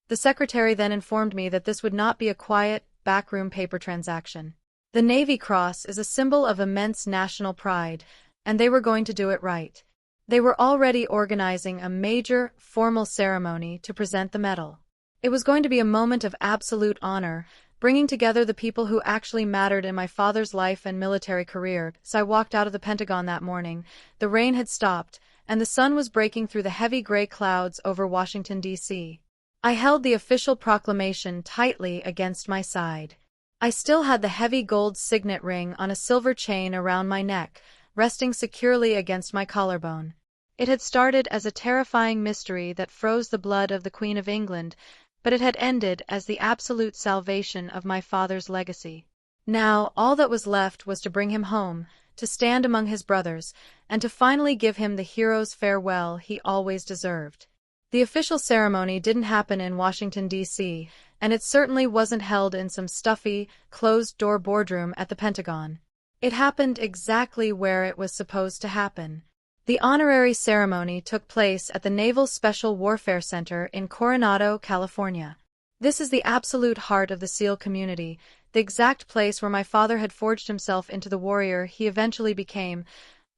The secretary then informed me that this would not be a quiet, backroom paper transaction. The Navy Cross is a symbol of immense national pride, and they were going to do it right. They were already organizing a major, formal ceremony to present the medal. It was going to be a moment of absolute honor, bringing together the people who actually mattered in my father's life and military career. As I walked out of the Pentagon that morning, the rain had stopped, and the sun was breaking through the heavy gray clouds over Washington, D.C. I held the official proclamation tightly against my side. I still had the heavy gold signet ring on a silver chain around my neck, resting securely against my collarbone. It had started as a terrifying mystery that froze the blood of the Queen of England, but it had ended as the absolute salvation of my father's legacy. Now, all that was left was to bring him home, to stand among his brothers, and to finally give him the hero's farewell he always deserved. The official ceremony didn't happen in Washington, D.C., and it certainly wasn't held in some stuffy, closed-door boardroom at the Pentagon. It happened exactly where it was supposed to happen. The honorary ceremony took place at the Naval Special Warfare Center in Coronado, California. This is the absolute heart of the SEAL community, the exact place where my father had forged himself into the warrior he eventually became.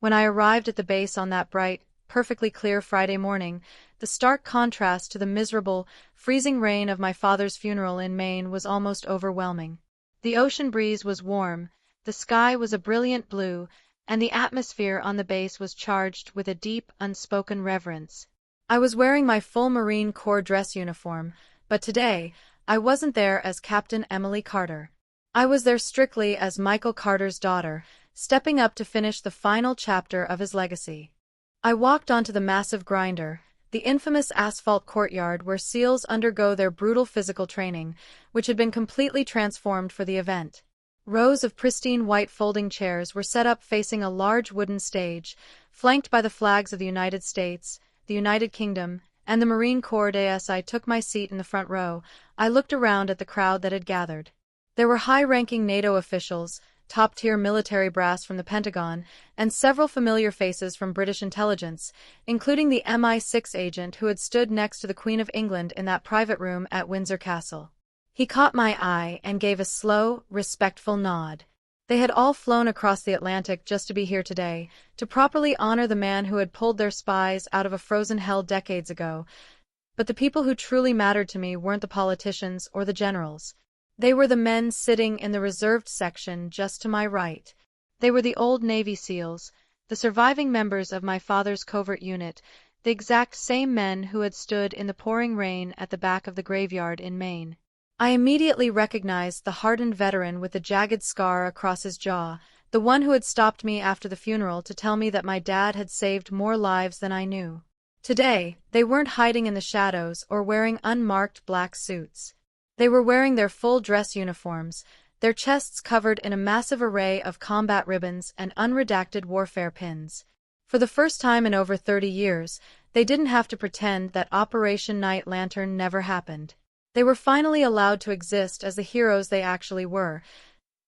When I arrived at the base on that bright, perfectly clear Friday morning, the stark contrast to the miserable, freezing rain of my father's funeral in Maine was almost overwhelming. The ocean breeze was warm, the sky was a brilliant blue, and the atmosphere on the base was charged with a deep, unspoken reverence. I was wearing my full Marine Corps dress uniform, but today, I wasn't there as Captain Emily Carter. I was there strictly as Michael Carter's daughter, stepping up to finish the final chapter of his legacy. I walked onto the massive grinder, the infamous asphalt courtyard where SEALs undergo their brutal physical training, which had been completely transformed for the event. Rows of pristine white folding chairs were set up facing a large wooden stage, flanked by the flags of the United States, the United Kingdom, and the Marine Corps. As I took my seat in the front row, I looked around at the crowd that had gathered. There were high-ranking NATO officials, top-tier military brass from the Pentagon, and several familiar faces from British intelligence, including the MI6 agent who had stood next to the Queen of England in that private room at Windsor Castle. He caught my eye and gave a slow, respectful nod. They had all flown across the Atlantic just to be here today, to properly honor the man who had pulled their spies out of a frozen hell decades ago. But the people who truly mattered to me weren't the politicians or the generals. They were the men sitting in the reserved section just to my right. They were the old Navy SEALs, the surviving members of my father's covert unit, the exact same men who had stood in the pouring rain at the back of the graveyard in Maine. I immediately recognized the hardened veteran with the jagged scar across his jaw, the one who had stopped me after the funeral to tell me that my dad had saved more lives than I knew. Today, they weren't hiding in the shadows or wearing unmarked black suits. They were wearing their full dress uniforms, their chests covered in a massive array of combat ribbons and unredacted warfare pins. For the first time in over 30 years, they didn't have to pretend that Operation Night Lantern never happened. They were finally allowed to exist as the heroes they actually were.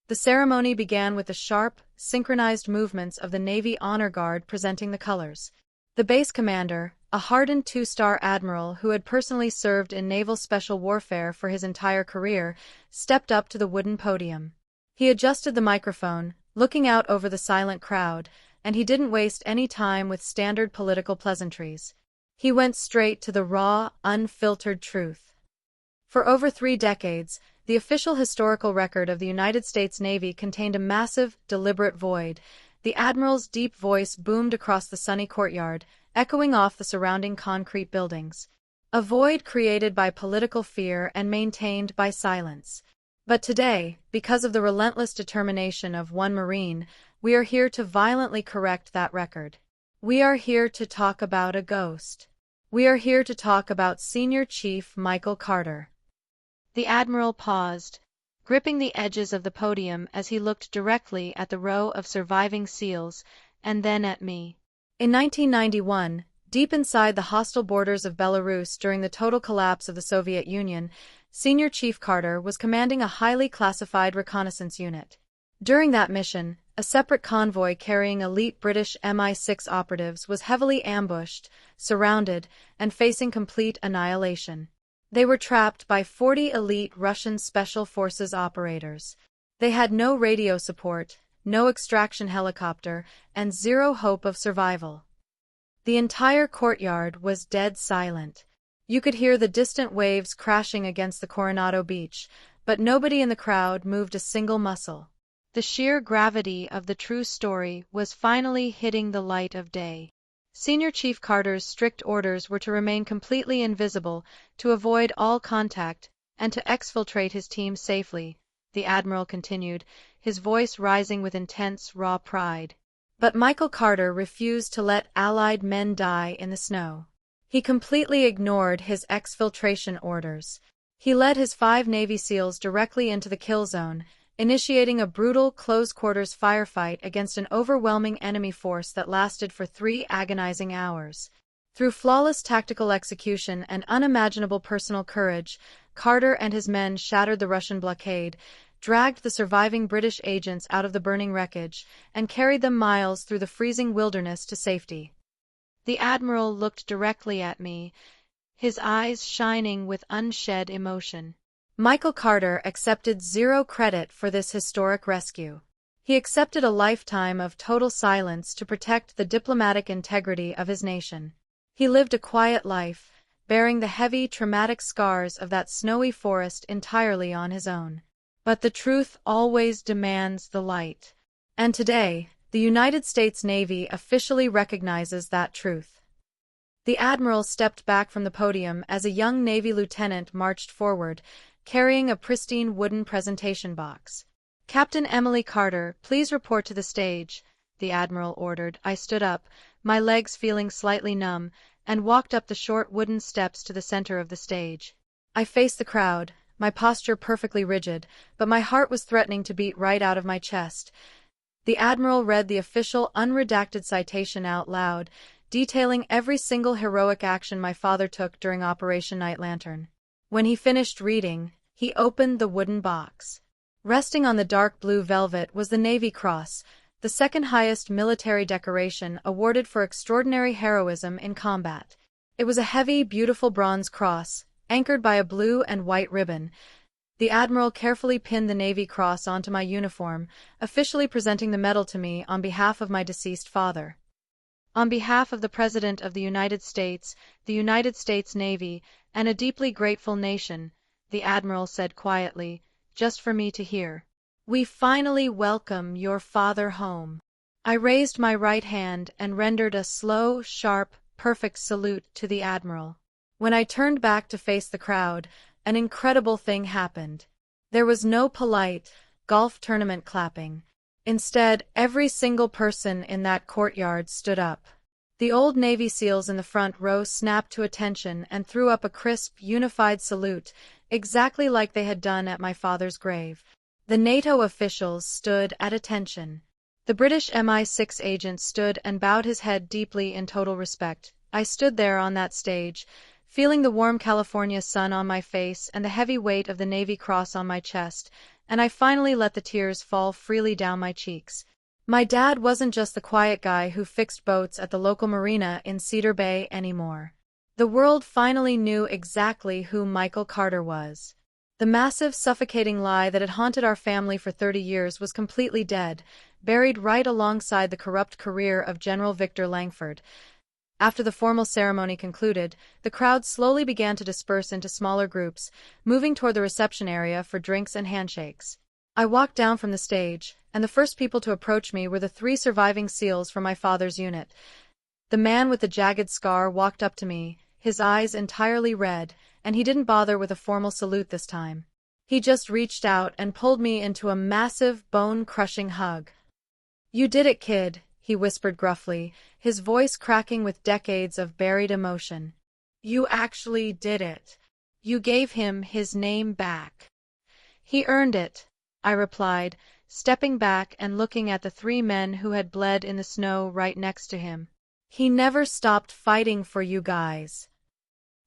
The ceremony began with the sharp, synchronized movements of the Navy Honor Guard presenting the colors. The base commander, a hardened two-star admiral who had personally served in naval special warfare for his entire career, stepped up to the wooden podium. He adjusted the microphone, looking out over the silent crowd, and he didn't waste any time with standard political pleasantries. He went straight to the raw, unfiltered truth. For over 3 decades, the official historical record of the United States Navy contained a massive, deliberate void. The admiral's deep voice boomed across the sunny courtyard, echoing off the surrounding concrete buildings. A void created by political fear and maintained by silence. But today, because of the relentless determination of one Marine, we are here to violently correct that record. We are here to talk about a ghost. We are here to talk about Senior Chief Michael Carter. The Admiral paused, gripping the edges of the podium as he looked directly at the row of surviving SEALs, and then at me. In 1991, deep inside the hostile borders of Belarus during the total collapse of the Soviet Union, Senior Chief Carter was commanding a highly classified reconnaissance unit. During that mission, A separate convoy carrying elite British MI6 operatives was heavily ambushed, surrounded, and facing complete annihilation. They were trapped by 40 elite Russian Special Forces operators. They had no radio support, no extraction helicopter, and zero hope of survival. The entire courtyard was dead silent. You could hear the distant waves crashing against the Coronado beach, but nobody in the crowd moved a single muscle. The sheer gravity of the true story was finally hitting the light of day. Senior Chief Carter's strict orders were to remain completely invisible, to avoid all contact, and to exfiltrate his team safely, the Admiral continued, his voice rising with intense, raw pride. But Michael Carter refused to let Allied men die in the snow. He completely ignored his exfiltration orders. He led his 5 Navy SEALs directly into the kill zone, initiating a brutal close-quarters firefight against an overwhelming enemy force that lasted for 3 agonizing hours. Through flawless tactical execution and unimaginable personal courage, Carter and his men shattered the Russian blockade, dragged the surviving British agents out of the burning wreckage, and carried them miles through the freezing wilderness to safety. The Admiral looked directly at me, his eyes shining with unshed emotion. Michael Carter accepted zero credit for this historic rescue. He accepted a lifetime of total silence to protect the diplomatic integrity of his nation. He lived a quiet life, bearing the heavy, traumatic scars of that snowy forest entirely on his own. But the truth always demands the light. And today, the United States Navy officially recognizes that truth. The Admiral stepped back from the podium as a young Navy lieutenant marched forward, carrying a pristine wooden presentation box. "Captain Emily Carter, please report to the stage," the Admiral ordered. I stood up, my legs feeling slightly numb, and walked up the short wooden steps to the center of the stage. I faced the crowd, my posture perfectly rigid, but my heart was threatening to beat right out of my chest. The Admiral read the official unredacted citation out loud, detailing every single heroic action my father took during Operation Night Lantern. When he finished reading, he opened the wooden box. Resting on the dark blue velvet was the Navy Cross, the second highest military decoration awarded for extraordinary heroism in combat. It was a heavy, beautiful bronze cross, anchored by a blue and white ribbon. The Admiral carefully pinned the Navy Cross onto my uniform, officially presenting the medal to me on behalf of my deceased father. "On behalf of the President of the United States Navy, and a deeply grateful nation," the Admiral said quietly, just for me to hear, "we finally welcome your father home." I raised my right hand and rendered a slow, sharp, perfect salute to the Admiral. When I turned back to face the crowd, an incredible thing happened. There was no polite golf tournament clapping. Instead, every single person in that courtyard stood up. The old Navy SEALs in the front row snapped to attention and threw up a crisp, unified salute, exactly like they had done at my father's grave. The NATO officials stood at attention. The British MI6 agent stood and bowed his head deeply in total respect. I stood there on that stage, feeling the warm California sun on my face and the heavy weight of the Navy Cross on my chest, and I finally let the tears fall freely down my cheeks. My dad wasn't just the quiet guy who fixed boats at the local marina in Cedar Bay anymore. The world finally knew exactly who Michael Carter was. The massive, suffocating lie that had haunted our family for 30 years was completely dead, buried right alongside the corrupt career of General Victor Langford. After the formal ceremony concluded, the crowd slowly began to disperse into smaller groups, moving toward the reception area for drinks and handshakes. I walked down from the stage, and the first people to approach me were the 3 surviving SEALs from my father's unit. The man with the jagged scar walked up to me, his eyes entirely red, and he didn't bother with a formal salute this time. He just reached out and pulled me into a massive, bone-crushing hug. "You did it, kid," he whispered gruffly, his voice cracking with decades of buried emotion. "You actually did it. You gave him his name back." "He earned it," I replied, stepping back and looking at the 3 men who had bled in the snow right next to him. "He never stopped fighting for you guys."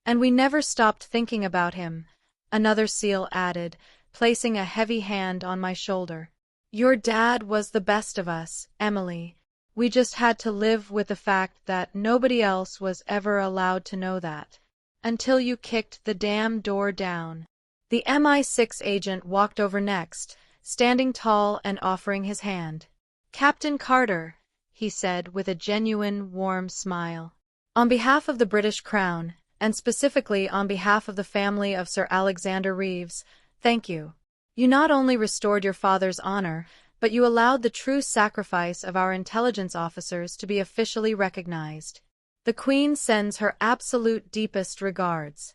"And we never stopped thinking about him," another SEAL added, placing a heavy hand on my shoulder. Your dad was the best of us, Emily. We just had to live with the fact that nobody else was ever allowed to know that. Until you kicked the damn door down. The MI6 agent walked over next, standing tall and offering his hand. Captain Carter, he said with a genuine, warm smile. On behalf of the British Crown, and specifically on behalf of the family of Sir Alexander Reeves, thank you. You not only restored your father's honor, but you allowed the true sacrifice of our intelligence officers to be officially recognized. The Queen sends her absolute deepest regards.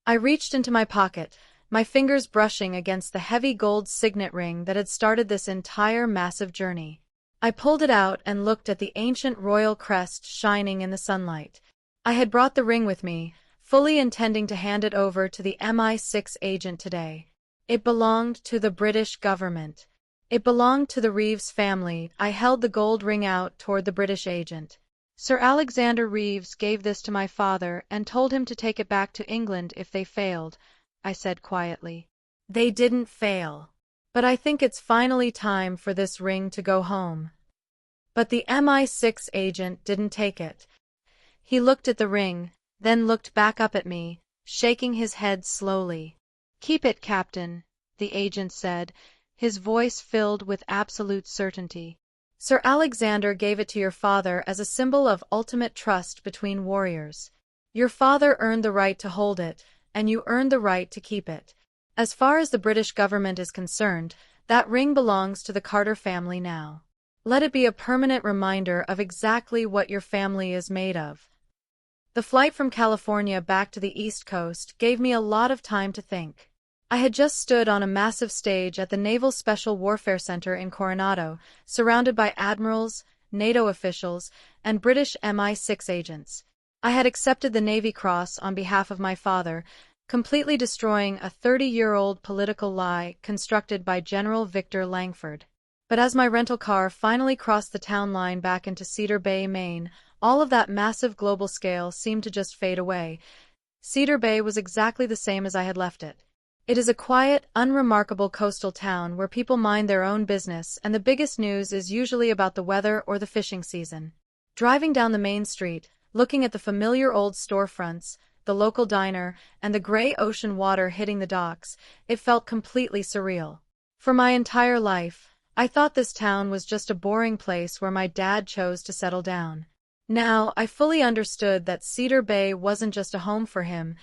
I reached into my pocket, my fingers brushing against the heavy gold signet ring that had started this entire massive journey. I pulled it out and looked at the ancient royal crest shining in the sunlight. I had brought the ring with me, fully intending to hand it over to the MI6 agent today. It belonged to the British government. It belonged to the Reeves family. I held the gold ring out toward the British agent. Sir Alexander Reeves gave this to my father and told him to take it back to England if they failed, I said quietly. They didn't fail. But I think it's finally time for this ring to go home. But the MI6 agent didn't take it. He looked at the ring, then looked back up at me, shaking his head slowly. Keep it, Captain, the agent said, his voice filled with absolute certainty. Sir Alexander gave it to your father as a symbol of ultimate trust between warriors. Your father earned the right to hold it, and you earned the right to keep it. As far as the British government is concerned, that ring belongs to the Carter family now. Let it be a permanent reminder of exactly what your family is made of. The flight from California back to the East Coast gave me a lot of time to think. I had just stood on a massive stage at the Naval Special Warfare Center in Coronado, surrounded by admirals, NATO officials, and British MI6 agents. I had accepted the Navy Cross on behalf of my father, completely destroying a 30-year-old political lie constructed by General Victor Langford. But as my rental car finally crossed the town line back into Cedar Bay, Maine, all of that massive global scale seemed to just fade away. Cedar Bay was exactly the same as I had left it. It is a quiet, unremarkable coastal town where people mind their own business and the biggest news is usually about the weather or the fishing season. Driving down the main street, looking at the familiar old storefronts, the local diner, and the gray ocean water hitting the docks, it felt completely surreal. For my entire life, I thought this town was just a boring place where my dad chose to settle down. Now, I fully understood that Cedar Bay wasn't just a home for him,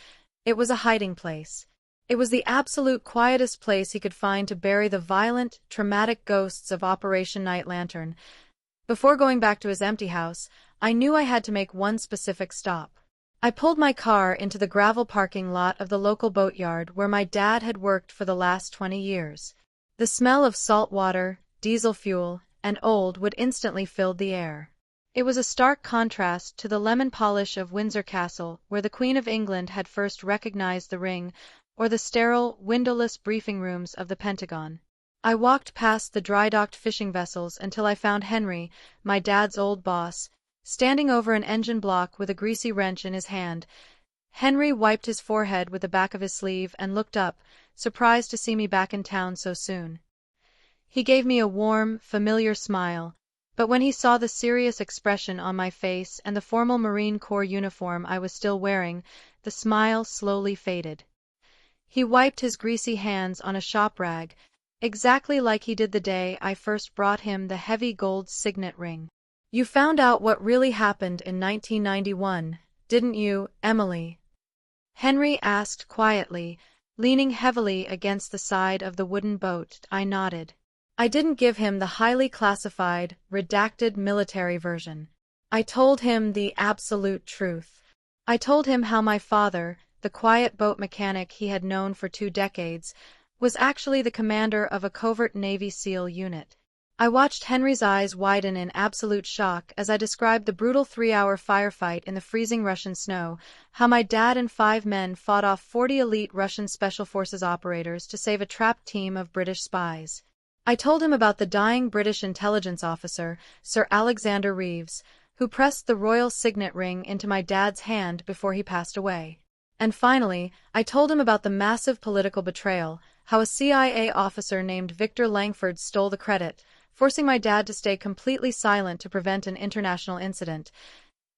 it was a hiding place. It was the absolute quietest place he could find to bury the violent, traumatic ghosts of Operation Night Lantern. Before going back to his empty house, I knew I had to make one specific stop. I pulled my car into the gravel parking lot of the local boatyard where my dad had worked for the last 20 years. The smell of salt water, diesel fuel, and old wood instantly filled the air. It was a stark contrast to the lemon polish of Windsor Castle, where the Queen of England had first recognized the ring, or the sterile, windowless briefing rooms of the Pentagon. I walked past the dry-docked fishing vessels until I found Henry, my dad's old boss, standing over an engine block with a greasy wrench in his hand. Henry wiped his forehead with the back of his sleeve and looked up, surprised to see me back in town so soon. He gave me a warm, familiar smile, but when he saw the serious expression on my face and the formal Marine Corps uniform I was still wearing, the smile slowly faded. He wiped his greasy hands on a shop rag, exactly like he did the day I first brought him the heavy gold signet ring. You found out what really happened in 1991, didn't you, Emily? Henry asked quietly, leaning heavily against the side of the wooden boat. I nodded. I didn't give him the highly classified, redacted military version. I told him the absolute truth. I told him how my father, the quiet boat mechanic he had known for 2 decades, was actually the commander of a covert Navy SEAL unit. I watched Henry's eyes widen in absolute shock as I described the brutal 3-hour firefight in the freezing Russian snow, how my dad and 5 men fought off 40 elite Russian Special Forces operators to save a trapped team of British spies. I told him about the dying British intelligence officer, Sir Alexander Reeves, who pressed the royal signet ring into my dad's hand before he passed away. And finally, I told him about the massive political betrayal, how a CIA officer named Victor Langford stole the credit, forcing my dad to stay completely silent to prevent an international incident.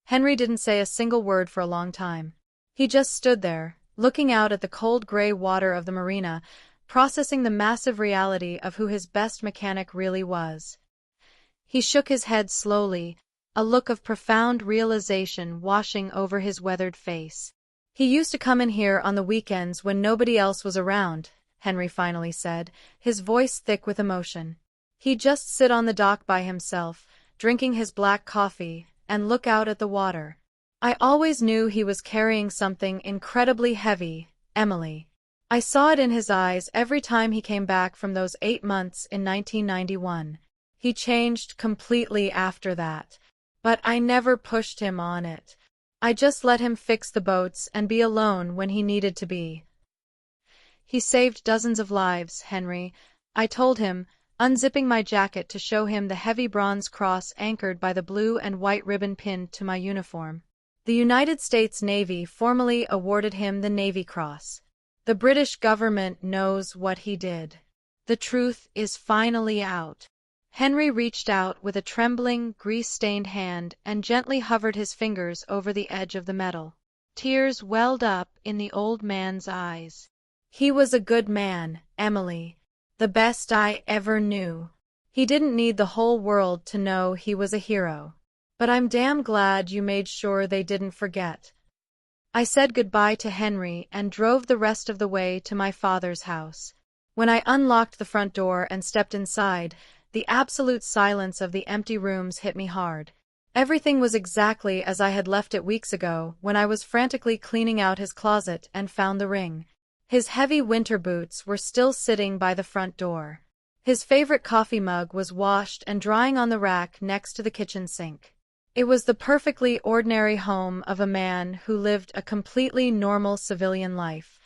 Henry didn't say a single word for a long time. He just stood there, looking out at the cold gray water of the marina, processing the massive reality of who his best mechanic really was. He shook his head slowly, a look of profound realization washing over his weathered face. "He used to come in here on the weekends when nobody else was around," Henry finally said, his voice thick with emotion. "He'd just sit on the dock by himself, drinking his black coffee, and look out at the water. I always knew he was carrying something incredibly heavy, Emily. I saw it in his eyes every time he came back from those 8 months in 1991. He changed completely after that. But I never pushed him on it. I just let him fix the boats and be alone when he needed to be. He saved dozens of lives, Henry," I told him, unzipping my jacket to show him the heavy bronze cross anchored by the blue and white ribbon pinned to my uniform. "The United States Navy formally awarded him the Navy Cross. The British government knows what he did. The truth is finally out." Henry reached out with a trembling, grease-stained hand and gently hovered his fingers over the edge of the metal. Tears welled up in the old man's eyes. "He was a good man, Emily. The best I ever knew. He didn't need the whole world to know he was a hero. But I'm damn glad you made sure they didn't forget." I said goodbye to Henry and drove the rest of the way to my father's house. When I unlocked the front door and stepped inside, the absolute silence of the empty rooms hit me hard. Everything was exactly as I had left it weeks ago when I was frantically cleaning out his closet and found the ring. His heavy winter boots were still sitting by the front door. His favorite coffee mug was washed and drying on the rack next to the kitchen sink. It was the perfectly ordinary home of a man who lived a completely normal civilian life.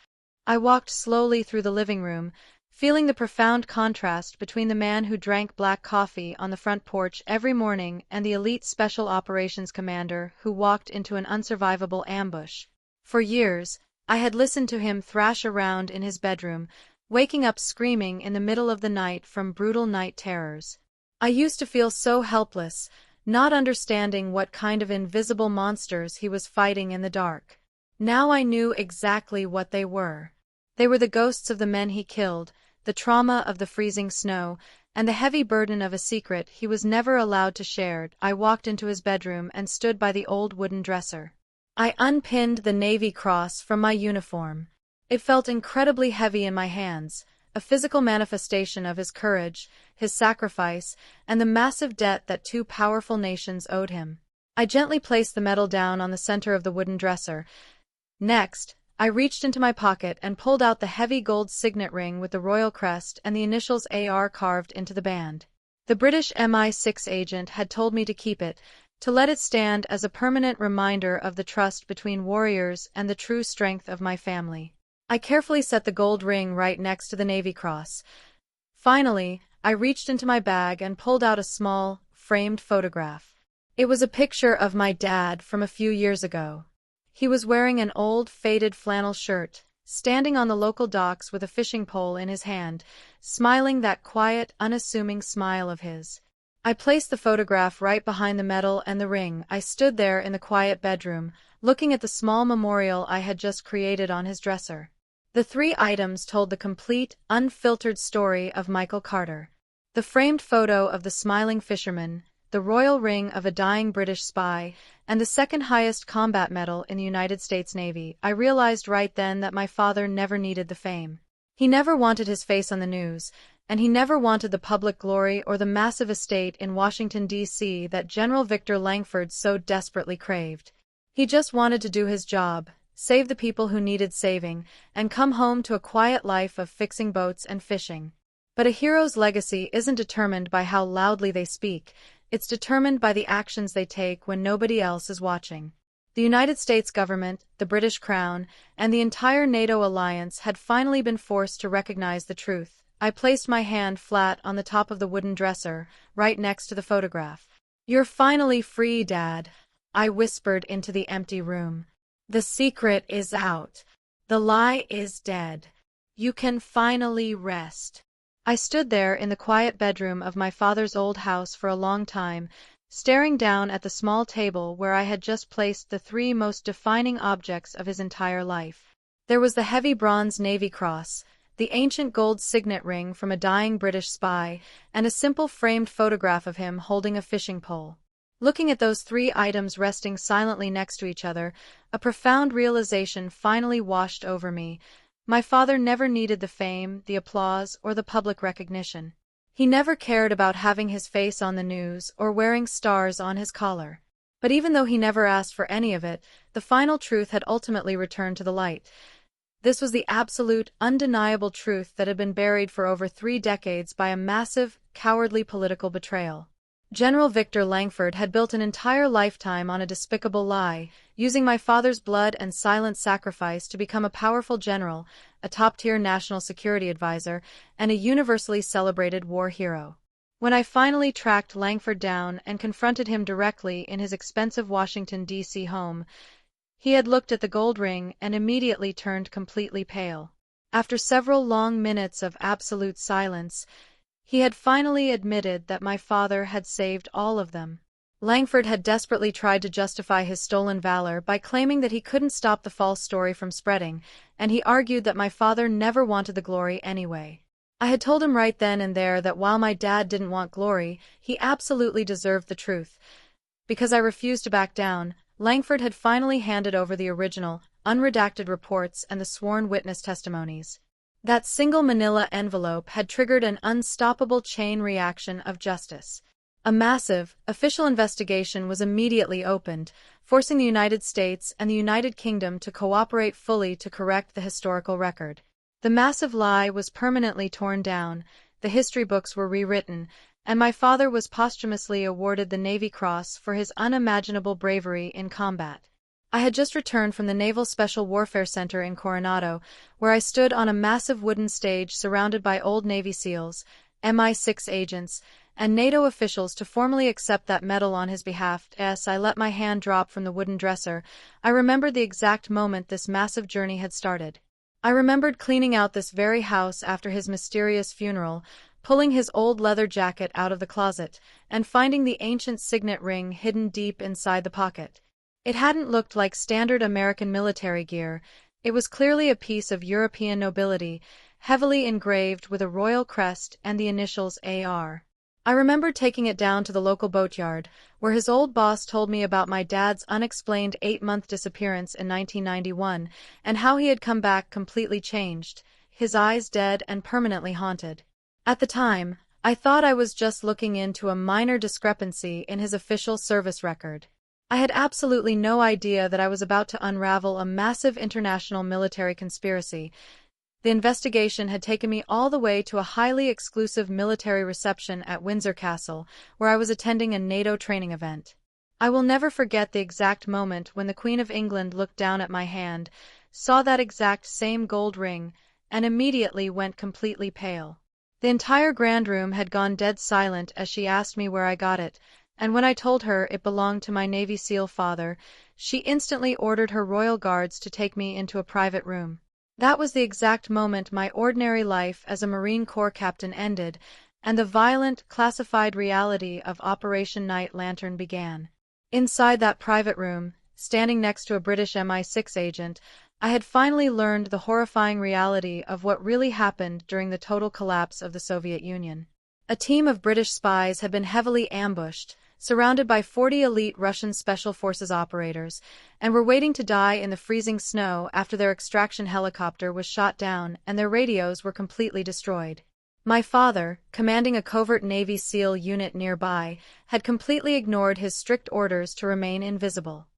I walked slowly through the living room, feeling the profound contrast between the man who drank black coffee on the front porch every morning and the elite special operations commander who walked into an unsurvivable ambush. For years, I had listened to him thrash around in his bedroom, waking up screaming in the middle of the night from brutal night terrors. I used to feel so helpless, not understanding what kind of invisible monsters he was fighting in the dark. Now I knew exactly what they were. They were the ghosts of the men he killed, the trauma of the freezing snow, and the heavy burden of a secret he was never allowed to share. I walked into his bedroom and stood by the old wooden dresser. I unpinned the Navy Cross from my uniform. It felt incredibly heavy in my hands, a physical manifestation of his courage, his sacrifice, and the massive debt that 2 powerful nations owed him. I gently placed the medal down on the center of the wooden dresser. Next, I reached into my pocket and pulled out the heavy gold signet ring with the royal crest and the initials AR carved into the band. The British MI6 agent had told me to keep it, to let it stand as a permanent reminder of the trust between warriors and the true strength of my family. I carefully set the gold ring right next to the Navy Cross. Finally, I reached into my bag and pulled out a small, framed photograph. It was a picture of my dad from a few years ago. He was wearing an old, faded flannel shirt, standing on the local docks with a fishing pole in his hand, smiling that quiet, unassuming smile of his. I placed the photograph right behind the medal and the ring. I stood there in the quiet bedroom, looking at the small memorial I had just created on his dresser. The 3 items told the complete, unfiltered story of Michael Carter. The framed photo of the smiling fisherman, the royal ring of a dying British spy, and the second highest combat medal in the United States Navy. I realized right then that my father never needed the fame. He never wanted his face on the news, and he never wanted the public glory or the massive estate in Washington, D.C. that General Victor Langford so desperately craved. He just wanted to do his job, save the people who needed saving, and come home to a quiet life of fixing boats and fishing. But a hero's legacy isn't determined by how loudly they speak, it's determined by the actions they take when nobody else is watching. The United States government, the British Crown, and the entire NATO alliance had finally been forced to recognize the truth. I placed my hand flat on the top of the wooden dresser, right next to the photograph. "You're finally free, Dad," I whispered into the empty room. "The secret is out. The lie is dead. You can finally rest. I stood there in the quiet bedroom of my father's old house for a long time, staring down at the small table where I had just placed the three most defining objects of his entire life. There was the heavy bronze Navy Cross, the ancient gold signet ring from a dying British spy, and a simple framed photograph of him holding a fishing pole. Looking at those three items resting silently next to each other, a profound realization finally washed over me. My father never needed the fame, the applause, or the public recognition. He never cared about having his face on the news or wearing stars on his collar. But even though he never asked for any of it, the final truth had ultimately returned to the light. This was the absolute, undeniable truth that had been buried for over 3 decades by a massive, cowardly political betrayal. General Victor Langford had built an entire lifetime on a despicable lie, using my father's blood and silent sacrifice to become a powerful general, a top-tier national security advisor, and a universally celebrated war hero. When I finally tracked Langford down and confronted him directly in his expensive Washington, D.C. home, he had looked at the gold ring and immediately turned completely pale. After several long minutes of absolute silence, he had finally admitted that my father had saved all of them. Langford had desperately tried to justify his stolen valor by claiming that he couldn't stop the false story from spreading, and he argued that my father never wanted the glory anyway. I had told him right then and there that while my dad didn't want glory, he absolutely deserved the truth. Because I refused to back down, Langford had finally handed over the original, unredacted reports and the sworn witness testimonies. That single manila envelope had triggered an unstoppable chain reaction of justice. A massive, official investigation was immediately opened, forcing the United States and the United Kingdom to cooperate fully to correct the historical record. The massive lie was permanently torn down, the history books were rewritten, and my father was posthumously awarded the Navy Cross for his unimaginable bravery in combat. I had just returned from the Naval Special Warfare Center in Coronado, where I stood on a massive wooden stage surrounded by old Navy SEALs, MI6 agents, and NATO officials to formally accept that medal on his behalf. As I let my hand drop from the wooden dresser, I remembered the exact moment this massive journey had started. I remembered cleaning out this very house after his mysterious funeral, pulling his old leather jacket out of the closet, and finding the ancient signet ring hidden deep inside the pocket. It hadn't looked like standard American military gear. It was clearly a piece of European nobility, heavily engraved with a royal crest and the initials AR. I remembered taking it down to the local boatyard, where his old boss told me about my dad's unexplained 8-month disappearance in 1991, and how he had come back completely changed, his eyes dead and permanently haunted. At the time, I thought I was just looking into a minor discrepancy in his official service record. I had absolutely no idea that I was about to unravel a massive international military conspiracy. The investigation had taken me all the way to a highly exclusive military reception at Windsor Castle, where I was attending a NATO training event. I will never forget the exact moment when the Queen of England looked down at my hand, saw that exact same gold ring, and immediately went completely pale. The entire grand room had gone dead silent as she asked me where I got it, and when I told her it belonged to my Navy SEAL father, she instantly ordered her royal guards to take me into a private room. That was the exact moment my ordinary life as a Marine Corps captain ended, and the violent, classified reality of Operation Night Lantern began. Inside that private room, standing next to a British MI6 agent, I had finally learned the horrifying reality of what really happened during the total collapse of the Soviet Union. A team of British spies had been heavily ambushed, surrounded by 40 elite Russian Special Forces operators, and were waiting to die in the freezing snow after their extraction helicopter was shot down and their radios were completely destroyed. My father, commanding a covert Navy SEAL unit nearby, had completely ignored his strict orders to remain invisible.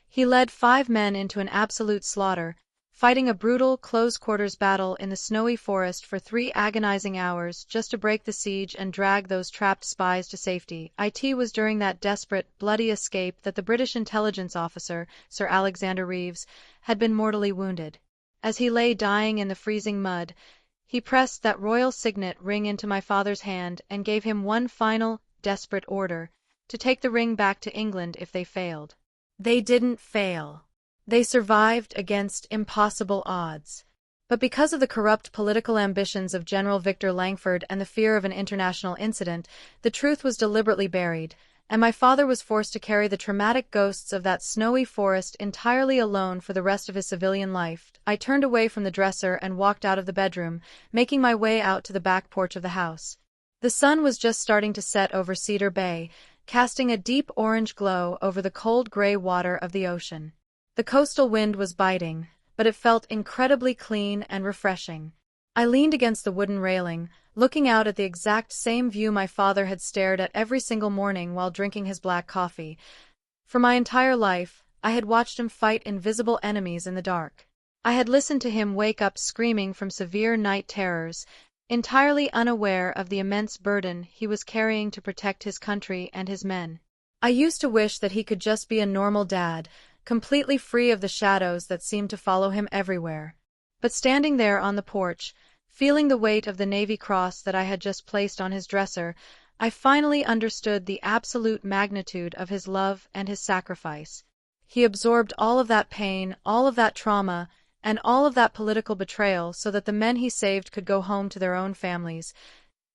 He led 5 men into an absolute slaughter, fighting a brutal, close-quarters battle in the snowy forest for 3 agonizing hours just to break the siege and drag those trapped spies to safety. It was during that desperate, bloody escape that the British intelligence officer, Sir Alexander Reeves, had been mortally wounded. As he lay dying in the freezing mud, he pressed that royal signet ring into my father's hand and gave him one final, desperate order, to take the ring back to England if they failed. They didn't fail. They survived against impossible odds. But because of the corrupt political ambitions of General Victor Langford and the fear of an international incident, the truth was deliberately buried, and my father was forced to carry the traumatic ghosts of that snowy forest entirely alone for the rest of his civilian life. I turned away from the dresser and walked out of the bedroom, making my way out to the back porch of the house. The sun was just starting to set over Cedar Bay, casting a deep orange glow over the cold gray water of the ocean. The coastal wind was biting, but it felt incredibly clean and refreshing. I leaned against the wooden railing, looking out at the exact same view my father had stared at every single morning while drinking his black coffee. For my entire life, I had watched him fight invisible enemies in the dark. I had listened to him wake up screaming from severe night terrors, entirely unaware of the immense burden he was carrying to protect his country and his men. I used to wish that he could just be a normal dad, completely free of the shadows that seemed to follow him everywhere. But standing there on the porch, feeling the weight of the Navy Cross that I had just placed on his dresser, I finally understood the absolute magnitude of his love and his sacrifice. He absorbed all of that pain, all of that trauma, and all of that political betrayal so that the men he saved could go home to their own families.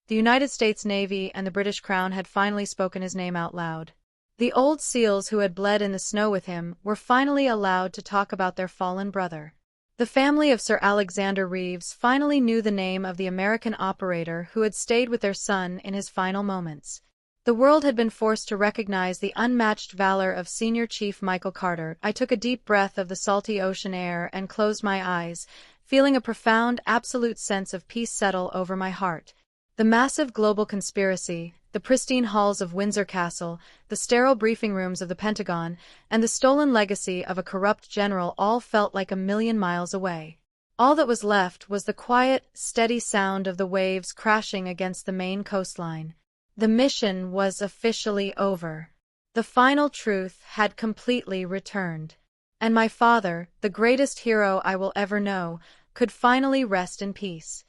The United States Navy and the British Crown had finally spoken his name out loud. The old SEALs who had bled in the snow with him were finally allowed to talk about their fallen brother. The family of Sir Alexander Reeves finally knew the name of the American operator who had stayed with their son in his final moments. The world had been forced to recognize the unmatched valor of Senior Chief Michael Carter. I took a deep breath of the salty ocean air and closed my eyes, feeling a profound, absolute sense of peace settle over my heart. The massive global conspiracy, the pristine halls of Windsor Castle, the sterile briefing rooms of the Pentagon, and the stolen legacy of a corrupt general all felt like a million miles away. All that was left was the quiet, steady sound of the waves crashing against the Maine coastline. The mission was officially over. The final truth had completely returned. And my father, the greatest hero I will ever know, could finally rest in peace.